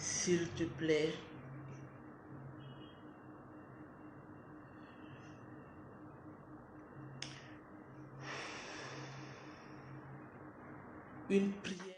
s'il te plaît. Une prière.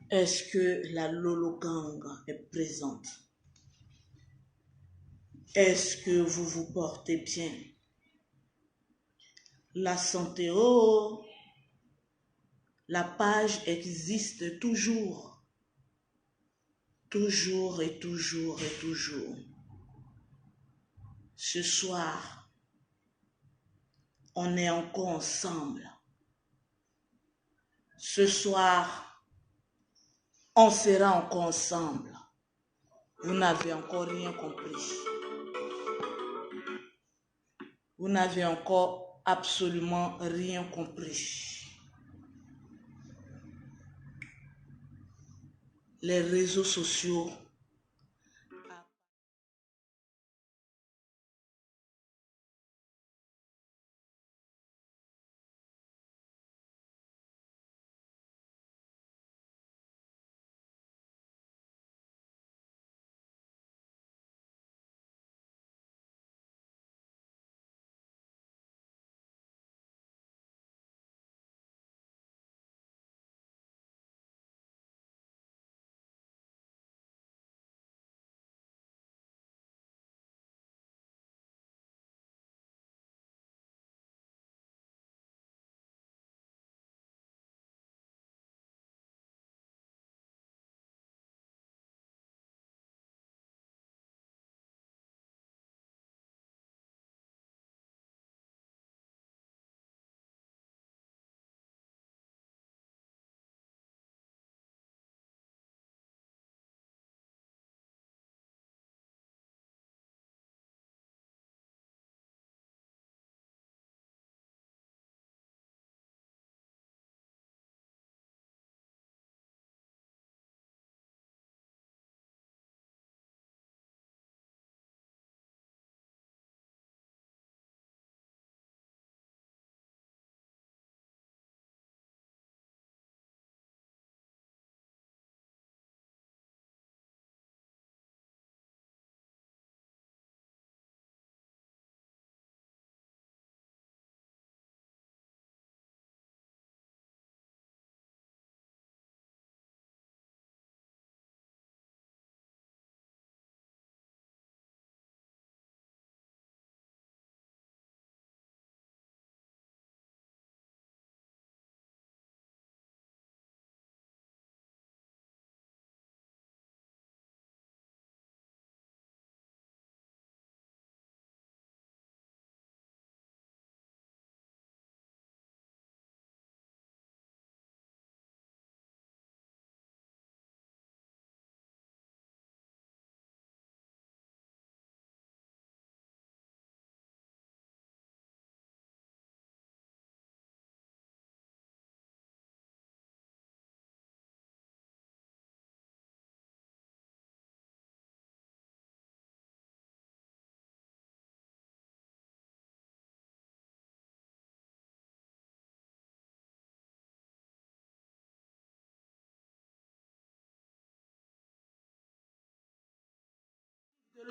Est-ce que la Lolo Gang est présente? Est-ce que vous vous portez bien? La santé, oh, la page existe toujours. Toujours et toujours et toujours. Ce soir, on est encore ensemble. Ce soir, on sera encore ensemble. Vous n'avez encore rien compris. Vous n'avez encore absolument rien compris. Les réseaux sociaux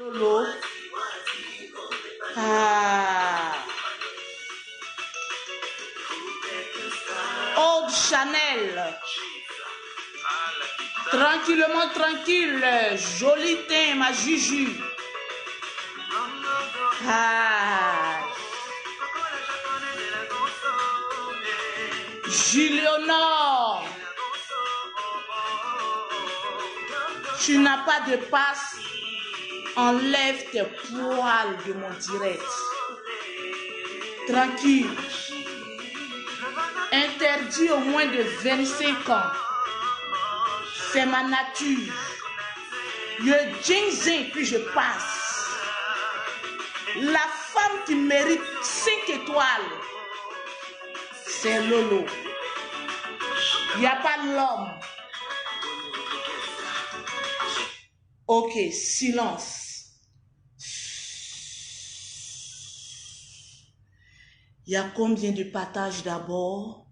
Lolo. Ah. Old Chanel. Tranquillement tranquille. Joli teint, ma Juju. Ah. Julianor. Tu n'as pas de passe. Enlève tes poils de mon direct. Tranquille. Interdit au moins de 25 ans. C'est ma nature. Le ginseng, puis je passe. La femme qui mérite 5 étoiles, c'est Lolo. Il n'y a pas l'homme. Ok, silence. Il y a combien de partages d'abord?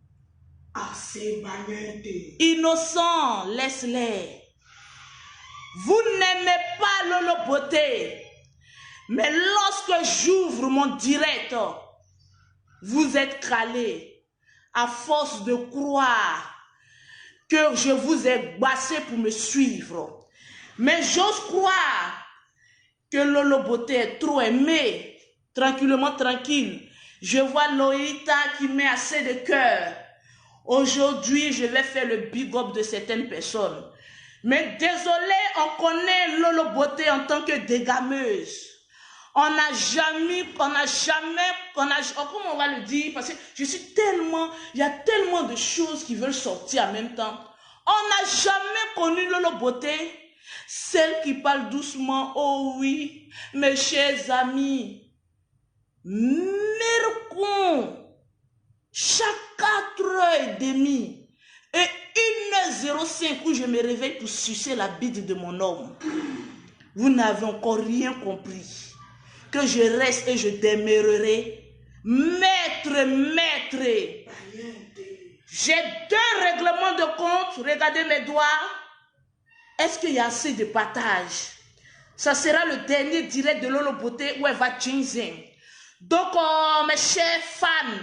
Assez valiente. Innocent, laisse-les. Vous n'aimez pas Lolo Beauté. Mais lorsque j'ouvre mon direct, vous êtes calés à force de croire que je vous ai bassé pour me suivre. Mais j'ose croire que Lolo Beauté est trop aimé. Tranquillement, tranquille. Je vois Loïta qui met assez de cœur. Aujourd'hui, je vais faire le big up de certaines personnes. Mais désolé, on connaît Lolo Beauté en tant que dégameuse. Comment on va le dire? Parce que je suis tellement, il y a tellement de choses qui veulent sortir en même temps. On n'a jamais connu Lolo Beauté. Celle qui parle doucement, oh oui, mes chers amis. Mercon, chaque 4h30 et 1h05 où je me réveille pour sucer la bite de mon homme. Vous n'avez encore rien compris. Que je reste et je demeurerai maître. J'ai 2 règlements de compte. Regardez mes doigts. Est-ce qu'il y a assez de partage? Ça sera le dernier direct de Lolo Beauté où elle va ginseng. Donc, mes chers fans,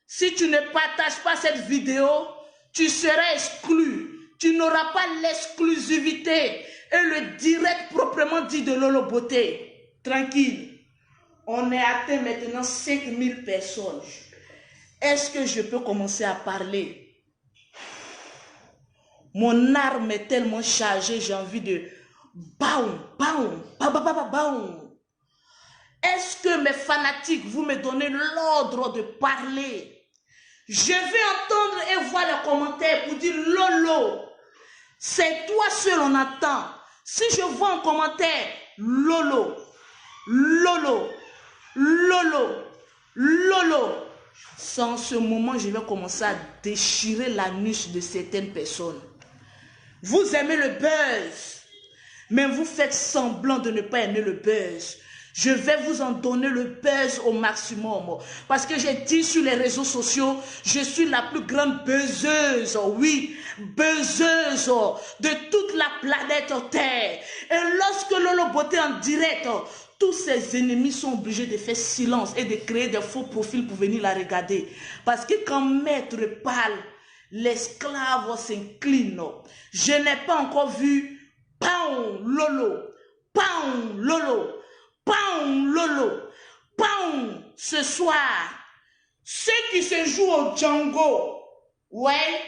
si tu ne partages pas cette vidéo, tu seras exclu. Tu n'auras pas l'exclusivité et le direct proprement dit de Lolo Beauté. Tranquille. On est atteint maintenant 5000 personnes. Est-ce que je peux commencer à parler? Mon arme est tellement chargée, j'ai envie de baum. Est-ce que mes fanatiques, vous me donnez l'ordre de parler? Je vais entendre et voir les commentaires pour dire Lolo, c'est toi seul on attend. Si je vois un commentaire, Lolo, sans ce moment, je vais commencer à déchirer l'anus de certaines personnes. Vous aimez le buzz, mais vous faites semblant de ne pas aimer le buzz. Je vais vous en donner le buzz au maximum. Parce que j'ai dit sur les réseaux sociaux, je suis la plus grande buzzeuse, oui, buzzeuse de toute la planète Terre. Et lorsque Lolo Beauté en direct, tous ses ennemis sont obligés de faire silence et de créer des faux profils pour venir la regarder. Parce que quand maître parle, l'esclave s'incline. Je n'ai pas encore vu Lolo. Ce soir, ceux qui se jouent au Django, ouais,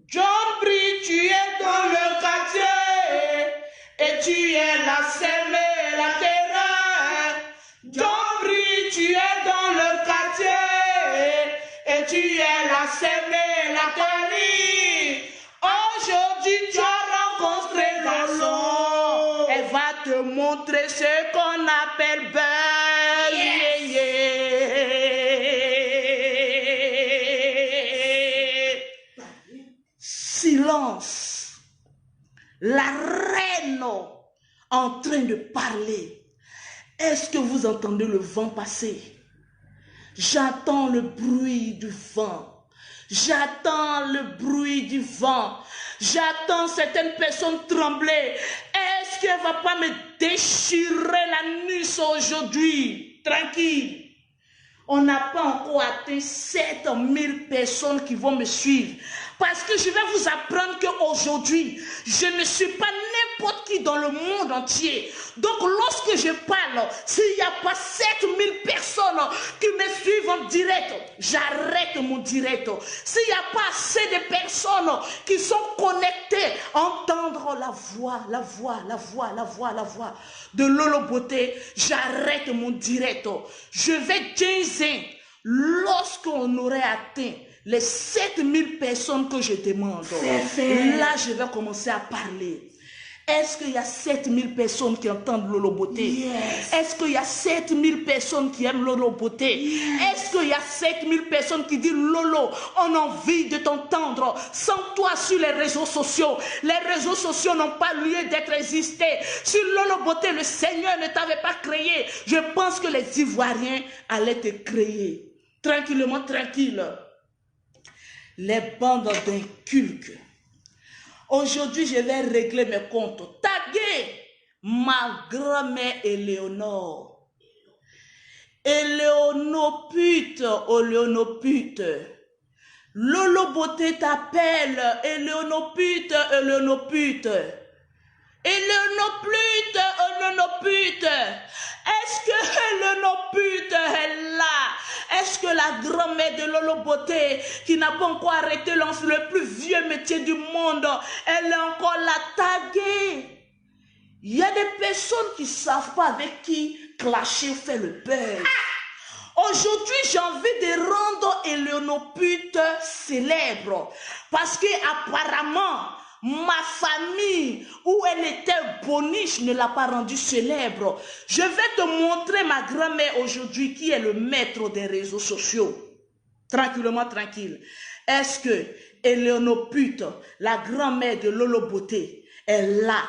John Brie, tu es dans le quartier et tu es la sème et la terreur. John Brie, tu es dans le quartier et tu es la sème et la terreur. Aujourd'hui, tu as rencontré Lolo. Elle va te montrer ce qu'on appelle buzz. Silence. La reine en train de parler. Est-ce que vous entendez le vent passer? J'entends le bruit du vent. J'entends le bruit du vent. J'attends certaines personnes trembler. Est-ce Est-ce qu'elle ne va pas me déchirer la nuit aujourd'hui? Tranquille. On n'a pas encore atteint 7000 personnes qui vont me suivre. Parce que je vais vous apprendre qu'aujourd'hui, je ne suis pas n'importe qui dans le monde entier. Donc lorsque je parle, s'il n'y a pas 7000 personnes qui me suivent en direct, j'arrête mon direct. S'il n'y a pas assez de personnes qui sont connectées à entendre la voix de Lolo Beauté, j'arrête mon direct. Je vais dire, lorsqu'on aurait atteint les 7000 personnes que je demande, là je vais commencer à parler. Est-ce qu'il y a 7000 personnes qui entendent Lolo Beauté? Yes. Est-ce qu'il y a 7000 personnes qui aiment Lolo Beauté? Yes. Est-ce qu'il y a 7000 personnes qui disent Lolo, on a envie de t'entendre sans toi sur les réseaux sociaux? Les réseaux sociaux n'ont pas lieu d'être existés. Sur Lolo Beauté, le Seigneur ne t'avait pas créé. Je pense que les Ivoiriens allaient te créer. Tranquillement, tranquille. Les bandes d'incultes. Aujourd'hui, je vais régler mes comptes. Taguer ma grand-mère Éléonore. Éléonopute, Éléonopute. Lolo Beauté t'appelle Éléonopute, Éléonopute. Éléonopute, Éléonopute. Est-ce que Éléonopute est là? Est-ce que la grand-mère de Lolo Beauté, qui n'a pas encore arrêté le plus vieux métier du monde, elle est encore la taguée? Il y a des personnes qui ne savent pas avec qui clasher fait le buzz. Aujourd'hui, j'ai envie de rendre Éléonopute célèbre. Parce que apparemment, ma famille, où elle était boniche, ne l'a pas rendue célèbre. Je vais te montrer ma grand-mère aujourd'hui qui est le maître des réseaux sociaux. Tranquillement, tranquille. Est-ce que Éléonopute, la grand-mère de Lolo Beauté, est là?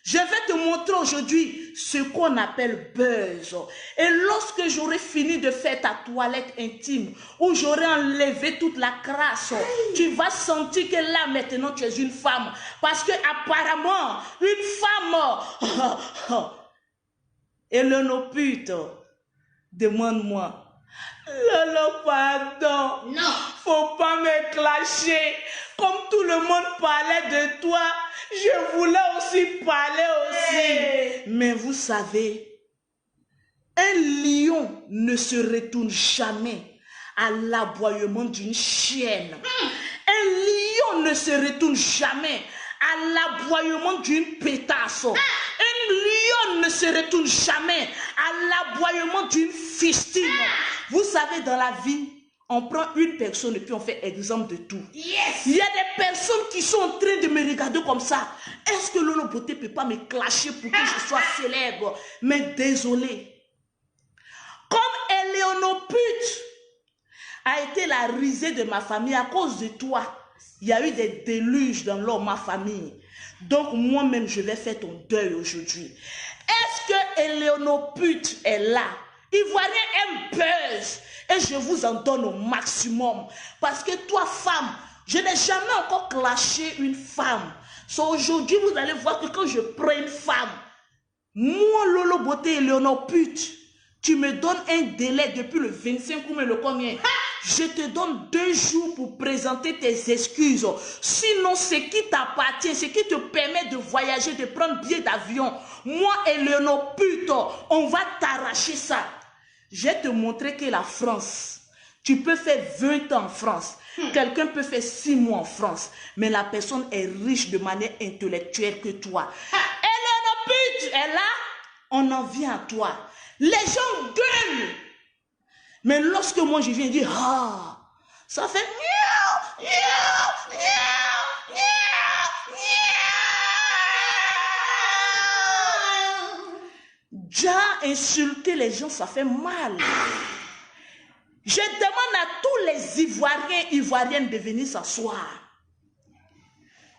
Je vais te montrer aujourd'hui ce qu'on appelle buzz. Et lorsque j'aurai fini de faire ta toilette intime, où j'aurai enlevé toute la crasse, tu vas sentir que là maintenant tu es une femme. Parce que apparemment, une femme, Éléonopute, demande-moi. Lolo, pardon. Non. Faut pas me clasher. Comme tout le monde parlait de toi, je voulais aussi parler aussi. Hey. Mais vous savez, un lion ne se retourne jamais à l'aboiement d'une chienne. Un lion ne se retourne jamais à l'aboiement d'une pétasse. Un lion ne se retourne jamais à l'aboiement d'une fistine. Vous savez, dans la vie, on prend une personne et puis on fait exemple de tout. Yes. Il y a des personnes qui sont en train de me regarder comme ça. Est-ce que Lolo Beauté ne peut pas me clasher pour que je sois célèbre? Mais désolé. Comme Éléonopute a été la risée de ma famille à cause de toi, il y a eu des déluges dans ma famille. Donc moi-même, je vais faire ton deuil aujourd'hui. Est-ce que Éléonopute est là? Ivoirien aime buzz. Et je vous en donne au maximum. Parce que toi, femme, je n'ai jamais encore clashé une femme. So, aujourd'hui, vous allez voir que quand je prends une femme, moi, Lolo Beauté et Éléonopute, tu me donnes un délai depuis le 25 ou le combien? Je te donne 2 jours pour présenter tes excuses. Sinon, ce qui t'appartient, ce qui te permet de voyager, de prendre billet d'avion, moi et Éléonopute, on va t'arracher ça. Je vais te montrer que la France, tu peux faire 20 ans en France. Quelqu'un peut faire 6 mois en France. Mais la personne est riche de manière intellectuelle que toi. Éléonopute est là, on en vient à toi. Les gens gueulent. Mais lorsque moi je viens dire, ah, ça fait miaou, miaou, miaou, miaou, miaou. Déjà, insulter les gens, ça fait mal. Je demande à tous les Ivoiriens, Ivoiriennes de venir s'asseoir.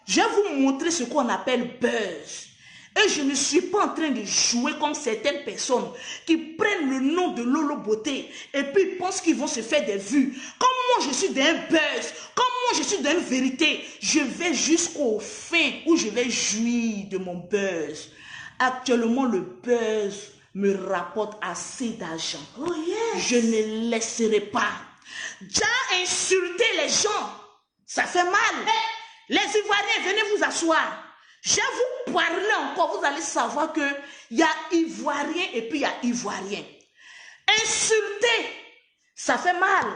Je vais vous montrer ce qu'on appelle buzz. Et je ne suis pas en train de jouer comme certaines personnes qui prennent le nom de Lolo Beauté et puis pensent qu'ils vont se faire des vues. Comme moi je suis d'un buzz, comme moi je suis d'une vérité, je vais jusqu'au fin où je vais jouir de mon buzz. Actuellement, le buzz me rapporte assez d'argent. Oh yes. Je ne laisserai pas. Déjà insulter les gens, ça fait mal. Les Ivoiriens, venez vous asseoir. Je vais vous parler encore, vous allez savoir qu'il y a Ivoiriens et puis il y a Ivoiriens. Insulter, ça fait mal.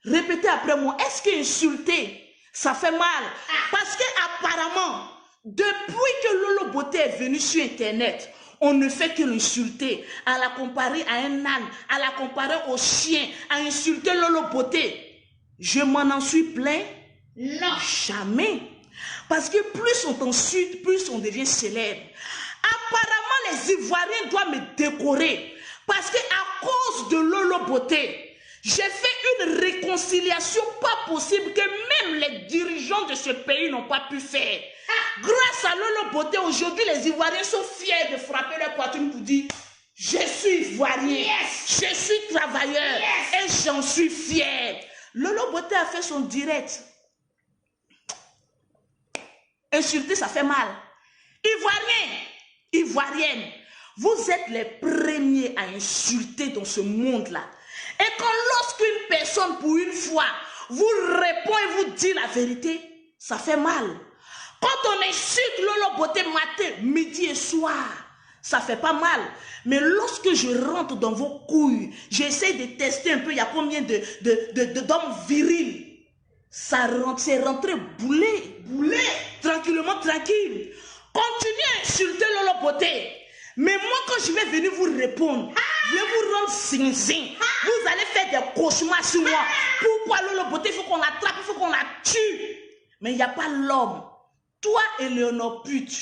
Répétez après moi, est-ce que insulter, ça fait mal? Parce que apparemment, depuis que Lolo Beauté est venu sur Internet, on ne fait que l'insulter, à la comparer à un âne, à la comparer au chien, à insulter Lolo Beauté. Je m'en en suis plaint? Non. Jamais. Parce que plus on t'insulte, plus on devient célèbre. Apparemment, les Ivoiriens doivent me décorer. Parce que à cause de Lolo Beauté, j'ai fait une réconciliation pas possible que même les dirigeants de ce pays n'ont pas pu faire. Grâce à Lolo Beauté, aujourd'hui, les Ivoiriens sont fiers de frapper leur poitrine pour dire « Je suis Ivoirien, Yes. je suis travailleur et j'en suis fier. » Lolo Beauté a fait son direct. Insulter, ça fait mal. Ivoiriens, Ivoiriennes, vous êtes les premiers à insulter dans ce monde-là. Et quand lorsqu'une personne, pour une fois, vous répond et vous dit la vérité, ça fait mal. Quand on insulte Lolo Beauté matin, midi et soir, ça fait pas mal. Mais lorsque je rentre dans vos couilles, j'essaie de tester un peu, il y a combien d'hommes virils. Ça rentre, c'est rentré boulet, tranquillement, tranquille. Continuez à insulter Lolo Beauté. Mais moi, quand je vais venir vous répondre, je vais vous rendre zinzin. Vous allez faire des cauchemars sur moi. Pourquoi Lolo Beauté, il faut qu'on l'attrape, il faut qu'on la tue. Mais il n'y a pas l'homme. Toi, Eleonore Pute,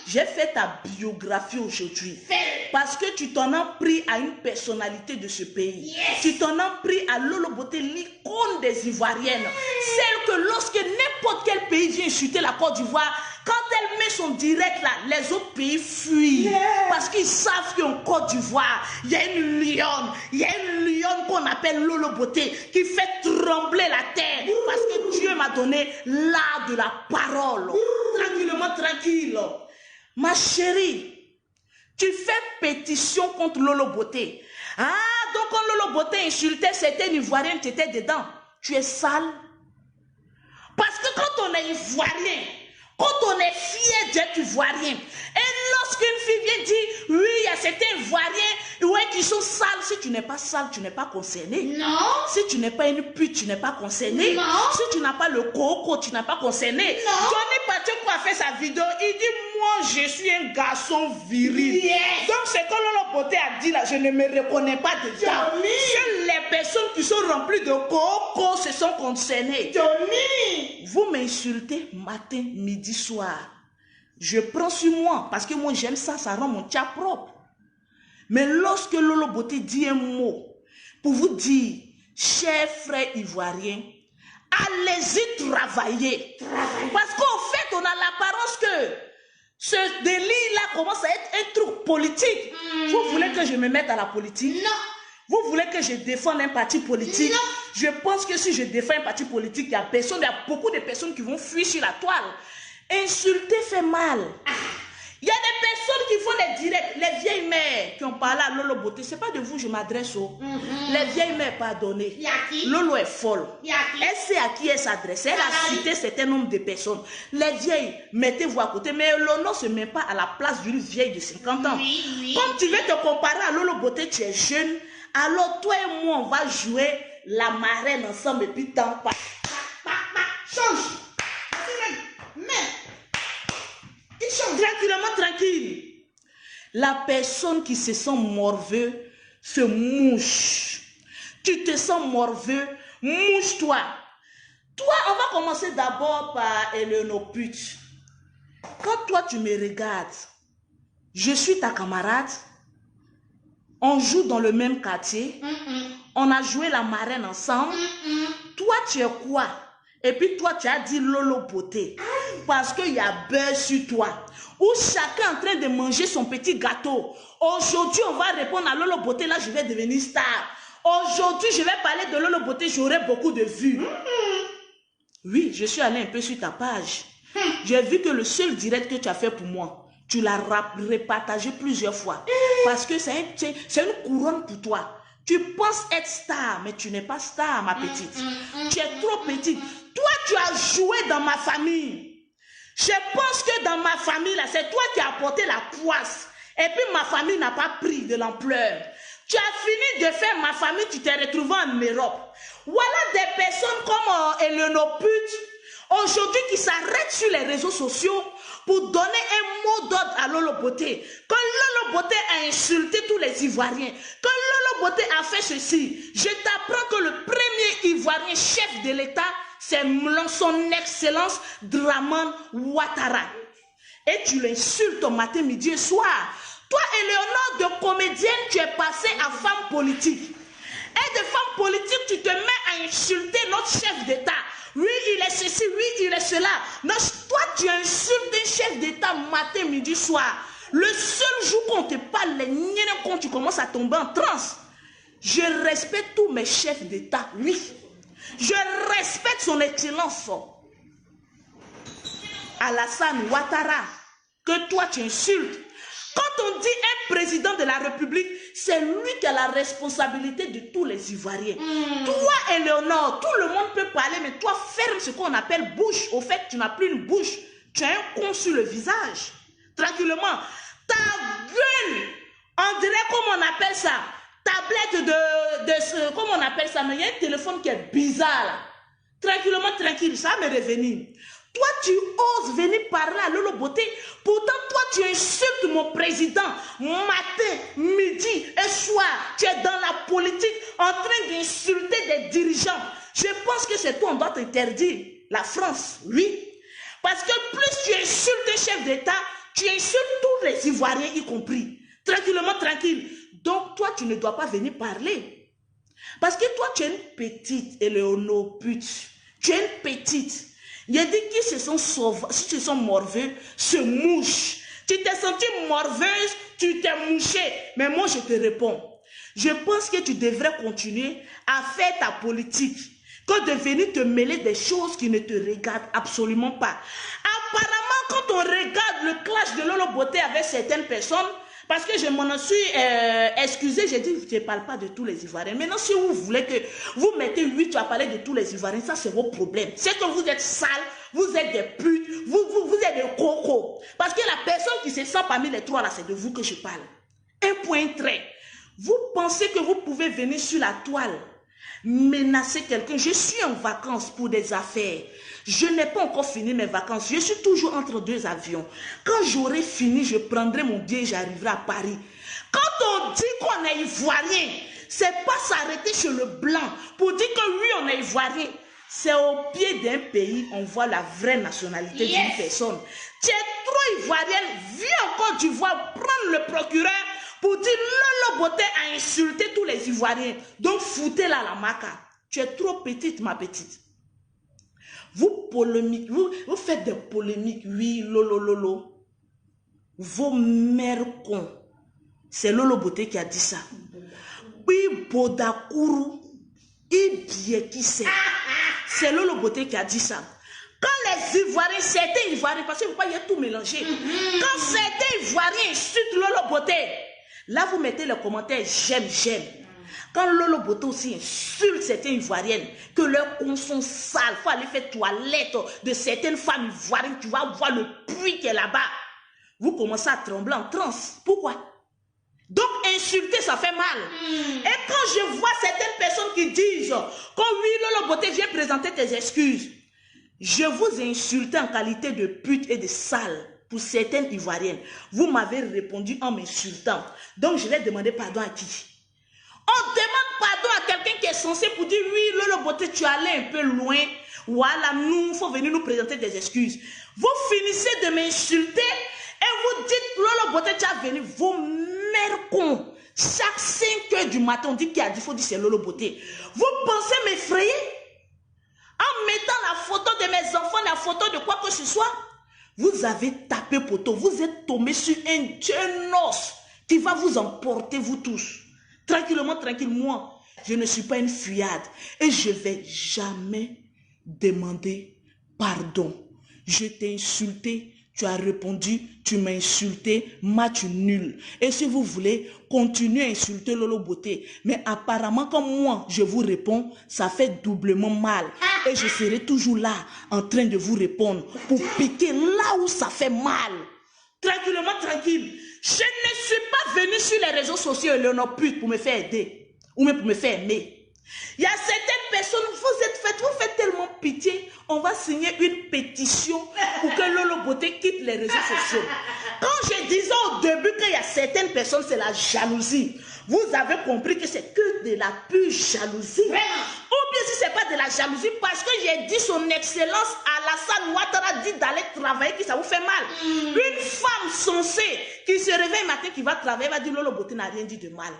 j'ai fait ta biographie aujourd'hui. Parce que tu t'en as pris à une personnalité de ce pays. Yes. Tu t'en as pris à Lolo Beauté, l'icône des Ivoiriennes. Celle que lorsque n'importe quel pays vient insulter la Côte d'Ivoire, quand elle met son direct là, les autres pays fuient. Yeah. Parce qu'ils savent qu'en Côte d'Ivoire, il y a une lionne. Il y a une lionne qu'on appelle Lolo Beauté qui fait trembler la terre. Parce que Dieu m'a donné l'art de la parole. Tranquillement, tranquille. Ma chérie, tu fais pétition contre Lolo Beauté. Ah, donc quand Lolo Beauté insultait certains Ivoiriens, tu étais dedans. Tu es sale. Parce que quand on est Ivoirien, quand on est fier d'être Ivoirien, et lorsqu'une fille vient dire, oui, il y a certains Ivoiriens qui sont sales, si tu n'es pas sale, tu n'es pas concerné. Non. Si tu n'es pas une pute, tu n'es pas concerné. Non. Si tu n'as pas le coco, tu n'es pas concerné. Non. Johnny Pacheco a fait sa vidéo, il dit, moi, je suis un garçon viril. Yes. Donc, c'est quand Lolo Beauté a dit là, je ne me reconnais pas dedans. Johnny. Seules les personnes qui sont remplies de coco se sont concernées. Johnny. Vous m'insultez matin, midi, soir. Je prends sur moi parce que moi j'aime ça, ça rend mon tcha propre. Mais lorsque Lolo Beauté dit un mot pour vous dire, chers frères ivoiriens, allez-y travailler. Parce qu'en fait, on a l'apparence que ce délit-là commence à être un truc politique. Vous voulez que je me mette à la politique? Non. Vous voulez que je défende un parti politique? Non. Je pense que si je défends un parti politique, il y a beaucoup de personnes qui vont fuir sur la toile. Insulter fait mal. Il y a des personnes qui font des directs. Les vieilles mères qui ont parlé à Lolo Beauté, ce n'est pas de vous, je m'adresse aux. Les vieilles mères, pardonnez. Y a qui? Lolo est folle. Y a qui? Elle sait à qui elle s'adresse. Elle a cité un certain nombre de personnes. Les vieilles, mettez-vous à côté. Mais Lolo ne se met pas à la place d'une vieille de 50 ans. Oui. Comme tu veux te comparer à Lolo Beauté, tu es jeune. Alors toi et moi, on va jouer la marraine ensemble et puis t'en pas. Change. Mais. Il change. Tranquillement, tranquille. La personne qui se sent morveux se mouche. Tu te sens morveux, mouche-toi. Toi, on va commencer d'abord par Eleonore Pute. Quand toi, tu me regardes, je suis ta camarade. On joue dans le même quartier. On a joué la marraine ensemble. Toi, tu es quoi? Et puis toi, tu as dit Lolo Beauté. Parce qu'il y a beurre sur toi. Où chacun est en train de manger son petit gâteau. Aujourd'hui, on va répondre à Lolo Beauté. Là, je vais devenir star. Aujourd'hui, je vais parler de Lolo Beauté. J'aurai beaucoup de vues. Oui, je suis allé un peu sur ta page. J'ai vu que le seul direct que tu as fait pour moi, tu l'as repartagé plusieurs fois. Parce que c'est une couronne pour toi. Tu penses être star, mais tu n'es pas star, ma petite. Tu es trop petite. Toi, tu as joué dans ma famille. Je pense que dans ma famille, là, c'est toi qui as apporté la poisse. Et puis ma famille n'a pas pris de l'ampleur. Tu as fini de faire ma famille, tu t'es retrouvé en Europe. Voilà des personnes comme Eleanor Pute, aujourd'hui qui s'arrêtent sur les réseaux sociaux pour donner un mot d'ordre à Lolo Beauté. Quand Lolo Beauté a insulté tous les Ivoiriens, quand Lolo Beauté a fait ceci, je t'apprends que le premier Ivoirien chef de l'État, c'est son excellence Dramane Ouattara. Et tu l'insultes au matin, midi et soir. Toi, Éléonore, de comédienne, tu es passée à femme politique. Et de femme politique, tu te mets à insulter notre chef d'État. Oui, il est ceci, oui, il est cela. Non, toi, tu insultes un chef d'État matin, midi, soir. Le seul jour qu'on te parle, quand tu commences à tomber en transe. Je respecte tous mes chefs d'État, oui. Je respecte son excellence. Alassane Ouattara, que toi, tu insultes. Quand on dit un président de la République, c'est lui qui a la responsabilité de tous les Ivoiriens. Toi, Éléonore, tout le monde peut parler, mais toi, ferme ce qu'on appelle bouche. Au fait, tu n'as plus une bouche. Tu as un con sur le visage. Tranquillement. Ta gueule, on dirait, comment on appelle ça, tablette de comment on appelle ça, mais il y a un téléphone qui est bizarre là. Tranquillement, tranquille, ça va me revenir. Toi, tu oses venir parler à Lolo Beauté. Pourtant, toi, tu insultes mon président. Matin, midi et soir, tu es dans la politique en train d'insulter des dirigeants. Je pense que c'est toi, on doit t'interdire. La France, oui. Parce que plus tu insultes un chef d'État, tu insultes tous les Ivoiriens y compris. Tranquillement, tranquille. Donc, toi, tu ne dois pas venir parler. Parce que toi, tu es une petite, Éléonore Pute. Tu es une petite. Il a dit qu'ils se sont morveux, se mouchent. Tu t'es sentie morveuse, tu t'es mouchée. Mais moi, je te réponds. Je pense que tu devrais continuer à faire ta politique que de venir te mêler des choses qui ne te regardent absolument pas. Apparemment, quand on regarde le clash de Lolo Beauté avec certaines personnes, parce que je m'en suis excusé, j'ai dit, je ne parle pas de tous les Ivoiriens. Maintenant, si vous voulez que vous mettez 8, tu vas parler de tous les Ivoiriens, ça c'est vos problèmes. C'est que vous êtes sales, vous êtes des putes, vous êtes des cocos. Parce que la personne qui se sent parmi les trois là, c'est de vous que je parle. Un point trait. Vous pensez que vous pouvez venir sur la toile, menacer quelqu'un. Je suis en vacances pour des affaires. Je n'ai pas encore fini mes vacances. Je suis toujours entre deux avions. Quand j'aurai fini, je prendrai mon billet et j'arriverai à Paris. Quand on dit qu'on est Ivoirien, c'est pas s'arrêter chez le blanc pour dire que oui, on est Ivoirien. C'est au pied d'un pays, on voit la vraie nationalité d'une personne. Tu es trop Ivoirienne, viens en Côte d'Ivoire, prendre le procureur pour dire Lolo Beauté a insulté tous les Ivoiriens. Donc foutez-la la maca. Tu es trop petite, ma petite. Vous polémiques, vous faites des polémiques, oui, lolo. Vos mères cons. C'est Lolo Beauté qui a dit ça. Oui, Bodakuru, qui sait. C'est Lolo Beauté qui a dit ça. Quand les Ivoiriens, certains Ivoiriens, parce que vous voyez tout mélanger. Quand certains Ivoiriens insultent Lolo Beauté, là vous mettez les commentaires j'aime. Quand Lolo Beauté aussi insulte certaines Ivoiriennes, que leurs cons sont sales, il faut aller faire toilette de certaines femmes ivoiriennes, tu vas voir le puits qui est là-bas. Vous commencez à trembler en transe. Pourquoi? Donc insulter, ça fait mal. Et quand je vois certaines personnes qui disent que oui, Lolo Beauté, viens présenter tes excuses. Je vous ai insulté en qualité de pute et de sale pour certaines Ivoiriennes. Vous m'avez répondu en m'insultant. Donc je vais demander pardon à qui? On demande pardon à quelqu'un qui est censé pour dire oui, Lolo Beauté, tu es allé un peu loin. Voilà, nous, il faut venir nous présenter des excuses. Vous finissez de m'insulter et vous dites Lolo Beauté, tu as venu. Vos mères cons. Chaque 5 heures du matin, on dit qui a dit, il faut dire c'est Lolo Beauté. Vous pensez m'effrayer? En mettant la photo de mes enfants, la photo de quoi que ce soit, vous avez tapé poteau. Vous êtes tombé sur un os qui va vous emporter, vous tous. Tranquillement, tranquille, moi, je ne suis pas une fuyade et je ne vais jamais demander pardon. Je t'ai insulté, Tu as répondu, tu m'as insulté, match nul. Et si vous voulez, continuez à insulter Lolo Beauté. Mais apparemment, comme moi, je vous réponds, ça fait doublement mal. Et je serai toujours là, en train de vous répondre, pour piquer là où ça fait mal. Tranquillement, tranquille. Je ne suis pas venu sur les réseaux sociaux, Léonore Pute, pour me faire aider. Ou même pour me faire aimer. Il y a certaines personnes, vous faites tellement pitié, on va signer une pétition pour que Lolo Beauté quitte les réseaux sociaux. Quand je disais au début qu'il y a certaines personnes, c'est la jalousie. Vous avez compris que c'est que de la pure jalousie. Vraiment? Ou bien si ce n'est pas de la jalousie, parce que j'ai dit son excellence Alassane Ouattara dit d'aller travailler, que ça vous fait mal. Une femme censée qui se réveille le matin, qui va travailler, va dire Lolo Beauté n'a rien dit de mal.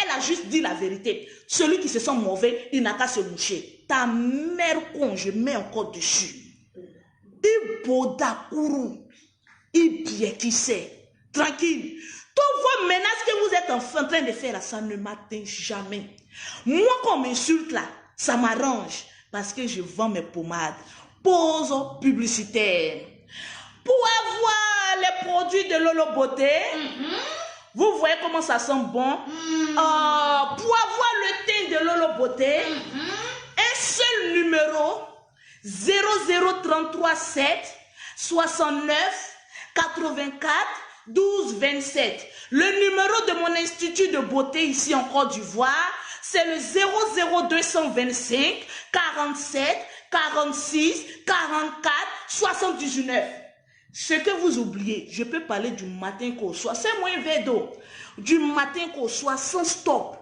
Elle a juste dit la vérité. Celui qui se sent mauvais, il n'a qu'à se moucher. Ta mère con, je mets encore dessus. Ibodakuru. Ibie qui sait. Tranquille. Toutes vos menaces que vous êtes en train de faire là, ça ne m'atteint jamais. Moi, qu'on m'insulte là, ça m'arrange. Parce que je vends mes pommades. Pause publicitaire. Pour avoir les produits de Lolo Beauté, vous voyez comment ça sent bon. Pour avoir le teint de Lolo Beauté, un seul numéro 0033 7 69 84 12 27. Le numéro de mon institut de beauté ici en Côte d'Ivoire, c'est le 00225 47 46 44 79. Ce que vous oubliez, je peux parler du matin qu'au soir. C'est moi un verre d'eau. Du matin qu'au soir, sans stop.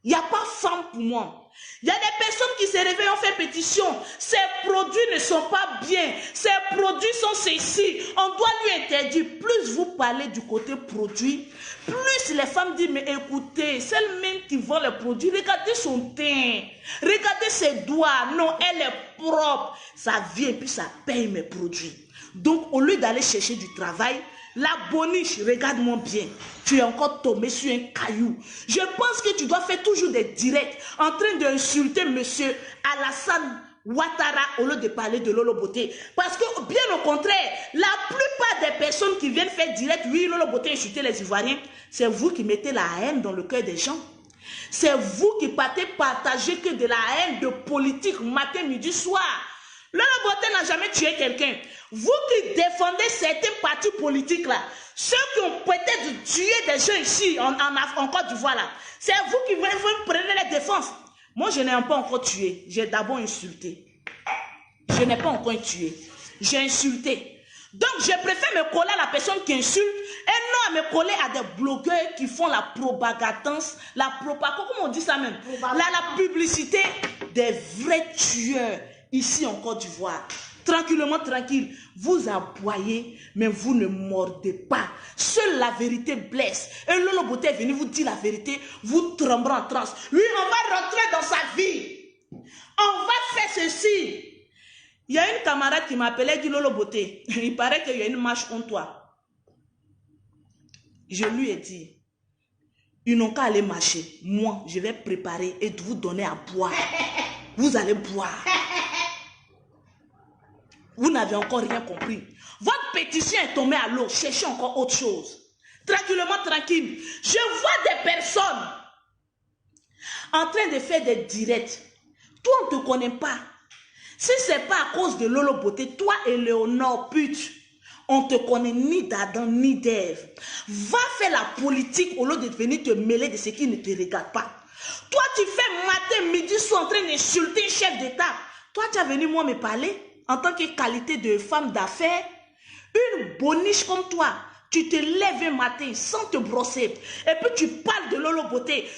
Il n'y a pas femme pour moi. Il y a des personnes qui se réveillent, ont fait pétition. Ces produits ne sont pas bien. Ces produits sont ceci. On doit lui interdire. Plus vous parlez du côté produit, plus les femmes disent, mais écoutez, celle-même qui vend les produits, regardez son teint. Regardez ses doigts. Non, elle est propre. Ça vient puis ça paye mes produits. Donc, au lieu d'aller chercher du travail, la boniche, regarde-moi bien, tu es encore tombé sur un caillou. Je pense que tu dois faire toujours des directs en train d'insulter monsieur Alassane Ouattara au lieu de parler de Lolo Beauté. Parce que, bien au contraire, la plupart des personnes qui viennent faire direct, oui, Lolo Beauté insulter les Ivoiriens, c'est vous qui mettez la haine dans le cœur des gens. C'est vous qui partagez que de la haine de politique matin, midi, soir. Lolo Beauté n'a jamais tué quelqu'un. Vous qui défendez certains partis politiques là, ceux qui ont peut-être tué des gens ici en Côte d'Ivoire là, c'est vous qui prenez les défenses. Moi, je n'ai pas encore tué. J'ai d'abord insulté. Je n'ai pas encore tué. J'ai insulté. Donc, je préfère me coller à la personne qui insulte et non à me coller à des blogueurs qui font la propagandance, la propagande, comment on dit ça même? La publicité des vrais tueurs ici en Côte d'Ivoire. Tranquillement, tranquille. Vous aboyez, mais vous ne mordez pas. Seule la vérité blesse. Et Lolo Beauté est venu vous dire la vérité, vous tremblez en transe. Oui, on va rentrer dans sa vie. On va faire ceci. Il y a une camarade qui m'appelait, dit Lolo Beauté. Il paraît qu'il y a une marche contre toi. Je lui ai dit, ils n'ont qu'à aller marcher. Moi, je vais préparer et vous donner à boire. Vous allez boire. Vous n'avez encore rien compris. Votre pétition est tombée à l'eau. Cherchez encore autre chose. Tranquillement, tranquille. Je vois des personnes en train de faire des directs. Toi, on ne te connaît pas. Si ce n'est pas à cause de Lolo Beauté, toi et Léonore Pute, on ne te connaît ni d'Adam ni d'Ève. Va faire la politique au lieu de venir te mêler de ce qui ne te regarde pas. Toi, tu fais matin, midi, soir en train d'insulter un chef d'État. Toi, tu as venu moi me parler en tant que qualité de femme d'affaires. Une boniche comme toi, tu te lèves un matin sans te brosser. Et puis tu parles de Lolo Beauté.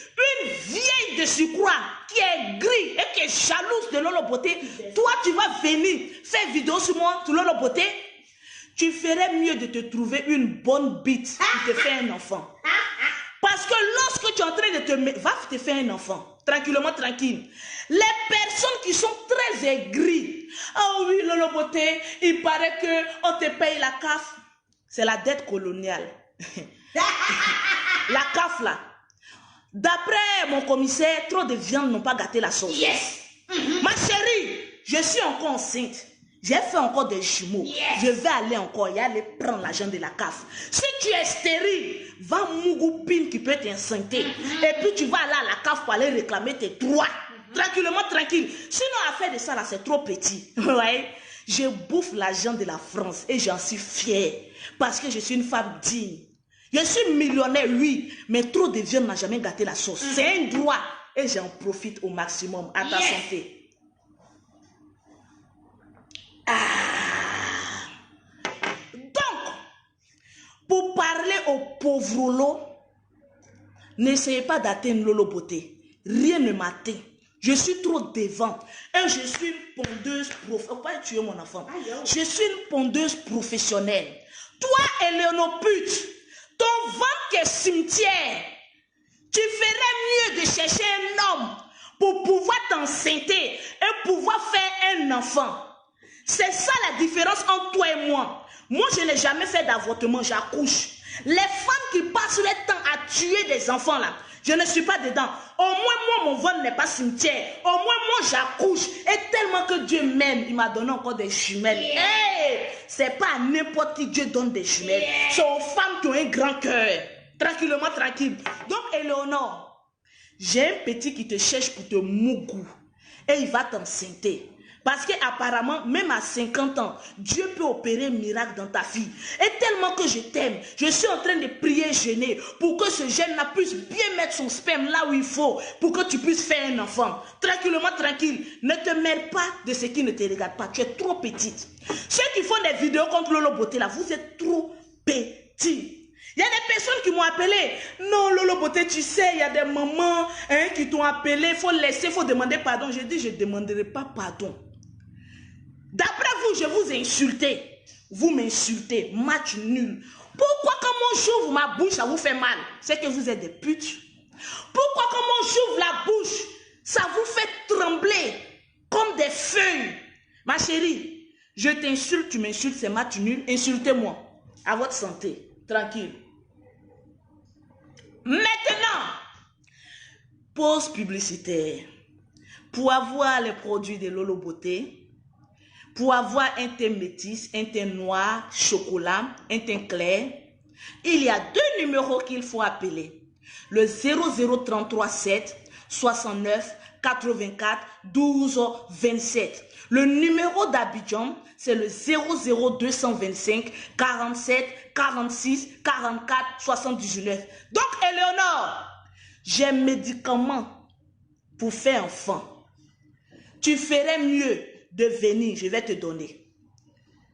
Une vieille de surcroît qui est gris et qui est jalouse de Lolo Beauté. Toi, tu vas venir faire vidéo sur moi, sur Lolo Beauté. Tu ferais mieux de te trouver une bonne bite qui te fait un enfant. Parce que lorsque tu es en train de te... Va te faire un enfant. Tranquillement, tranquille. Les personnes qui sont très aigries. Oh oui, Lolo Beauté, il paraît qu'on te paye la CAF. C'est la dette coloniale. La CAF là. D'après mon commissaire, trop de viande n'ont pas gâté la sauce. Yes. Ma chérie, je suis encore enceinte. J'ai fait encore des jumeaux. Je vais aller encore et aller prendre l'argent de la CAF. Si tu es stérile, va Mougou-Pin qui peut t'enceinte. Et puis tu vas aller à la CAF pour aller réclamer tes droits. Tranquillement, tranquille. Sinon, à faire de ça, là, c'est trop petit. Ouais. Je bouffe l'argent de la France et j'en suis fière. Parce que je suis une femme digne. Je suis millionnaire, oui. Mais trop de viande n'a jamais gâté la sauce. C'est un droit. Et j'en profite au maximum. À ta santé. Donc, pour parler aux pauvres Lolo, n'essayez pas d'atteindre Lolo Beauté. Rien ne m'atteint. Je suis trop devant. Et je suis une pondeuse professionnelle. Pas tuer mon enfant. Je suis une pondeuse professionnelle. Toi, Eleonore Pute, ton ventre est cimetière. Tu ferais mieux de chercher un homme pour pouvoir t'enceintrer et pouvoir faire un enfant. C'est ça la différence entre toi et moi. Moi, je n'ai jamais fait d'avortement, j'accouche. Les femmes qui passent le temps à tuer des enfants là, je ne suis pas dedans. Au moins, moi, mon ventre n'est pas cimetière. Au moins, moi, j'accouche. Et tellement que Dieu m'aime, il m'a donné encore des jumelles. Hey, c'est pas à n'importe qui Dieu donne des jumelles. C'est aux femmes qui ont un grand cœur. Tranquillement, tranquille. Donc, Eleonore, j'ai un petit qui te cherche pour te mougou. Et il va t'enceinte. Parce qu'apparemment, même à 50 ans, Dieu peut opérer un miracle dans ta fille. Et tellement que je t'aime, je suis en train de prier gêné pour que ce jeune-là puisse bien mettre son sperme là où il faut, pour que tu puisses faire un enfant. Tranquillement, tranquille. Ne te mêle pas de ce qui ne te regarde pas. Tu es trop petite. Ceux qui font des vidéos contre Lolo Beauté là, vous êtes trop petits. Il y a des personnes qui m'ont appelé. Non, Lolo Beauté, tu sais, il y a des mamans qui t'ont appelé. Il faut laisser, il faut demander pardon. J'ai dit, je ne demanderai pas pardon. D'après vous, je vous ai insulté. Vous m'insultez. Match nul. Pourquoi quand moi j'ouvre ma bouche, ça vous fait mal? C'est que vous êtes des putes. Pourquoi quand moi j'ouvre la bouche, ça vous fait trembler comme des feuilles? Ma chérie, je t'insulte, tu m'insultes, c'est match nul. Insultez-moi. À votre santé. Tranquille. Maintenant, pause publicitaire. Pour avoir les produits de Lolo Beauté, pour avoir un teint métis, un teint noir, chocolat, un teint clair, il y a deux numéros qu'il faut appeler. Le 0033 7 69 84 12 27. Le numéro d'Abidjan, c'est le 00225 47 46 44 79. Donc, Eleonore, j'ai un médicament pour faire enfant. Tu ferais mieux de venir, je vais te donner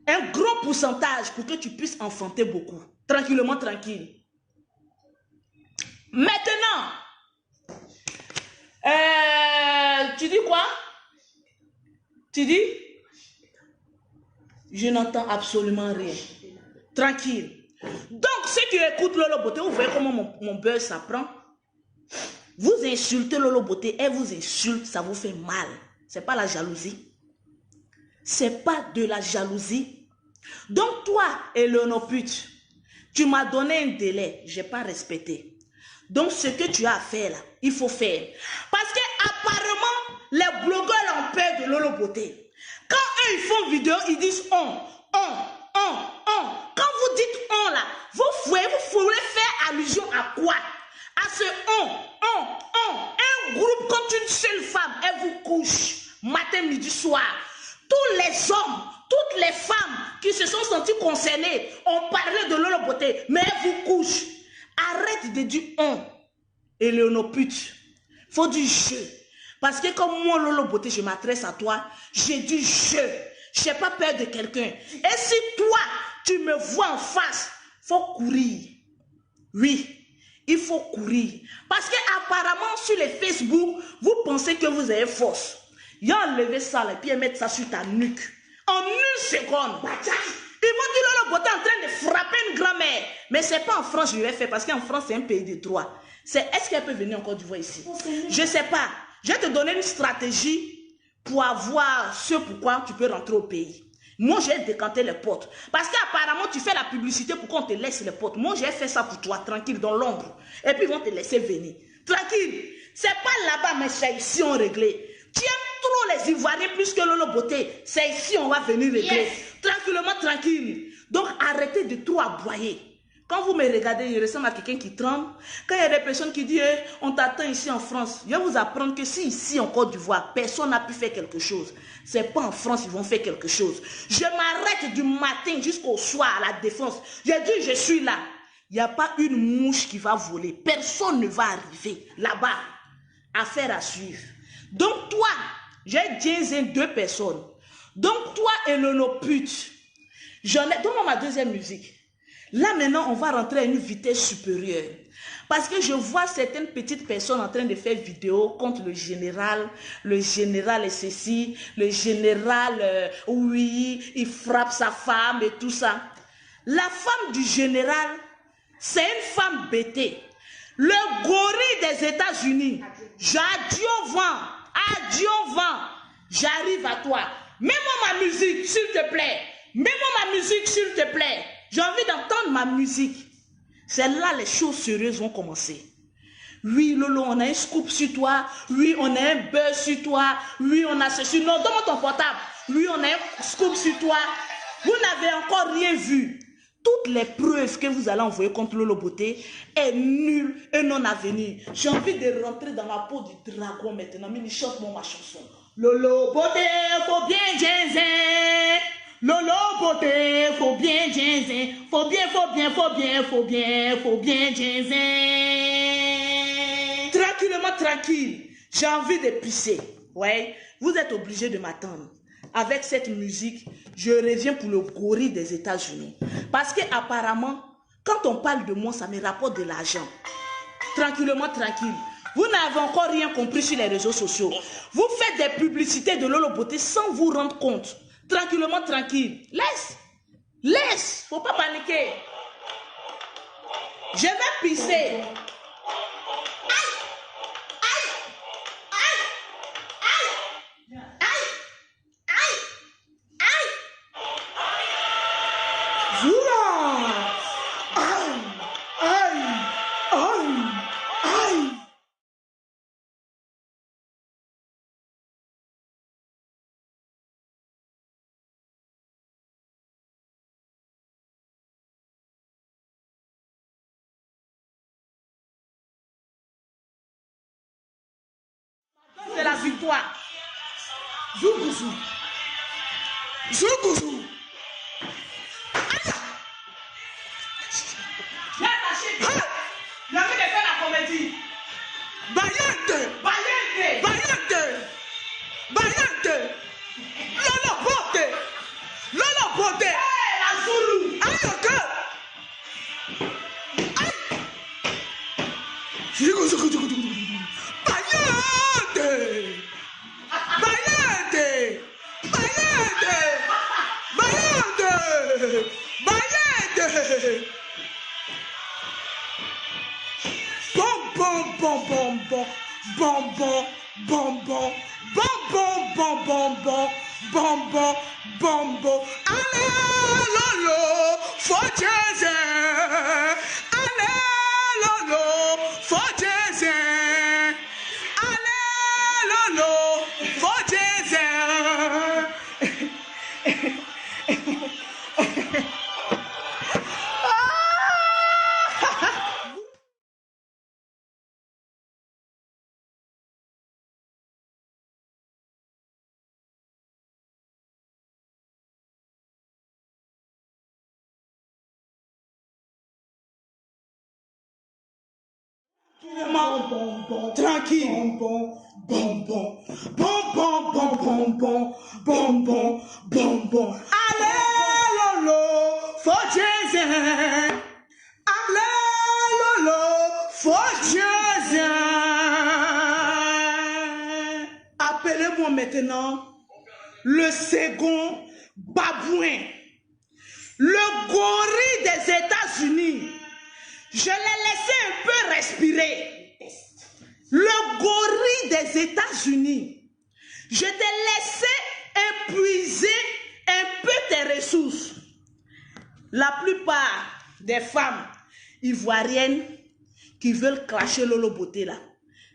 un gros pourcentage pour que tu puisses enfanter beaucoup. Tranquillement, tranquille. Maintenant, tu dis quoi? Tu dis? Je n'entends absolument rien. Tranquille. Donc, si tu écoutes Lolo Beauté, vous voyez comment mon beurre s'apprend. Vous insultez Lolo Beauté, elle vous insulte, ça vous fait mal. C'est pas la jalousie. C'est pas de la jalousie. Donc toi, Eleonore Pute, tu m'as donné un délai, je n'ai pas respecté. Donc ce que tu as à faire là, il faut faire. Parce que apparemment, les blogueurs ont peur de Lolo Beauté. Quand eux ils font vidéo, ils disent on. Quand vous dites on là, vous pouvez faire allusion à quoi? À ce on. Un groupe contre une seule femme, elle vous couche matin, midi, soir. Tous les hommes, toutes les femmes qui se sont sentis concernés ont parlé de Lolo Beauté, mais elle vous couche. Arrête de dire on. Eleonore Pute. Faut dire je. Parce que comme moi, Lolo Beauté, je m'adresse à toi, j'ai dit je. Je n'ai pas peur de quelqu'un. Et si toi, tu me vois en face, faut courir. Oui, il faut courir. Parce qu'apparemment, sur les Facebook, vous pensez que vous avez force. Ils ont enlevé ça là, et puis ils mettent ça sur ta nuque. En une seconde. Ils m'ont dit Lolo Beauté en train de frapper une grand-mère. Mais ce n'est pas en France que je vais faire, parce qu'en France, c'est un pays de droit. Est-ce qu'elle peut venir encore du voir ici? Je ne sais pas. Je vais te donner une stratégie pour avoir ce pourquoi tu peux rentrer au pays. Moi, j'ai décanté les portes. Parce qu'apparemment, tu fais la publicité pour qu'on te laisse les portes. Moi, j'ai fait ça pour toi, tranquille, dans l'ombre. Et puis, ils vont te laisser venir. Tranquille. Ce n'est pas là-bas, mais c'est ici, on réglé. Tu es trop les Ivoiriens plus que Lolo Beauté. C'est ici on va venir régler. Yes. Tranquillement, tranquille. Donc arrêtez de trop aboyer. Quand vous me regardez, je ressemble à quelqu'un qui tremble. Quand il y a des personnes qui disent on t'attend ici en France, je vais vous apprendre que si ici en Côte d'Ivoire, personne n'a pu faire quelque chose, c'est pas en France qu'ils vont faire quelque chose. Je m'arrête du matin jusqu'au soir à la défense. J'ai dit je suis là. Il n'y a pas une mouche qui va voler. Personne ne va arriver là-bas. Affaire à suivre. Donc toi, j'ai dit 2 personnes. Donc toi et le pute. Donne-moi ma deuxième musique. Là maintenant, on va rentrer à une vitesse supérieure. Parce que je vois certaines petites personnes en train de faire vidéo contre le général est ceci, le général, oui, il frappe sa femme et tout ça. La femme du général, c'est une femme bêtée. Le gorille des États-Unis, j'addio vent, j'arrive à toi. Mets-moi ma musique, s'il te plaît. Mets-moi ma musique, s'il te plaît. J'ai envie d'entendre ma musique. C'est là les choses sérieuses vont commencer. Oui, Lolo, on a un scoop sur toi. Oui, on a un buzz sur toi. Oui, on a ceci. Non, donne-moi ton portable. Oui, on a un scoop sur toi. Vous n'avez encore rien vu. Toutes les preuves que vous allez envoyer contre Lolo Beauté est nulle et non avenue. J'ai envie de rentrer dans la peau du dragon maintenant. Mais il chante-moi ma chanson. Lolo Beauté, faut bien jaser. Lolo Beauté, faut bien jaser. Faut bien jaser. Tranquillement, tranquille. J'ai envie de pisser. Ouais, vous êtes obligés de m'attendre. Avec cette musique, je reviens pour le gorille des États-Unis. Parce que apparemment, quand on parle de moi, ça me rapporte de l'argent. Tranquillement, tranquille. Vous n'avez encore rien compris sur les réseaux sociaux. Vous faites des publicités de Lolo Beauté sans vous rendre compte. Tranquillement, tranquille. Laisse. Faut pas paniquer. Je vais pisser. C'est la victoire. Zougouzou. Zougouzou. J'ai attaché. J'ai envie de faire la comédie. Bayante. Lolo Beauté. Hey, la Zoulou. Aïe, ok. Bonbon. Allez, Lolo, faut jazzer. Allez, Lolo, faut jazzer. Allez, Lolo, faut jazzer. Tranquille. Bonbon. Allez, Lolo, faut jazzer. Allez, Lolo, faut jazzer. Appelez-moi maintenant le second babouin, le gorille des États-Unis. Je l'ai laissé un peu respirer. Le gorille des États-Unis. Je t'ai laissé épuiser un peu tes ressources. La plupart des femmes ivoiriennes qui veulent clasher Lolo Beauté là,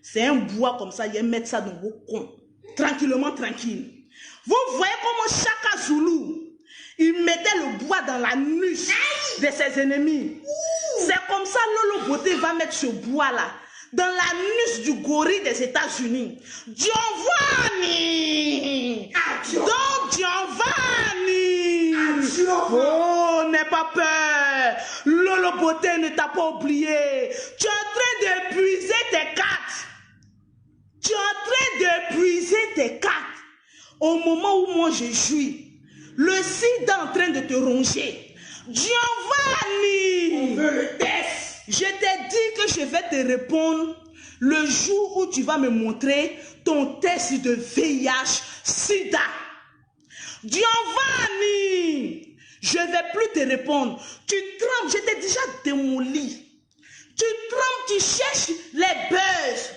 c'est un bois comme ça, ils mettent ça dans vos cons. tranquillement, tranquille. Vous voyez comment Chaka Zulu, il mettait le bois dans la nuque de ses ennemis. C'est comme ça Lolo Beauté va mettre ce bois-là dans la nuque du gorille des États-Unis. Giovanni! Donc Giovanni! Oh, n'aie pas peur. Lolo Beauté ne t'a pas oublié. Tu es en train d'épuiser tes cartes. Tu es en train d'épuiser tes cartes. Au moment où moi je jouis, le sida est en train de te ronger. Giovanni! On veut le test. Je t'ai dit que je vais te répondre le jour où tu vas me montrer ton test de VIH sida. Giovanni! Je ne vais plus te répondre. Tu trembles, je t'ai déjà démoli. Tu trembles, tu cherches les buzz.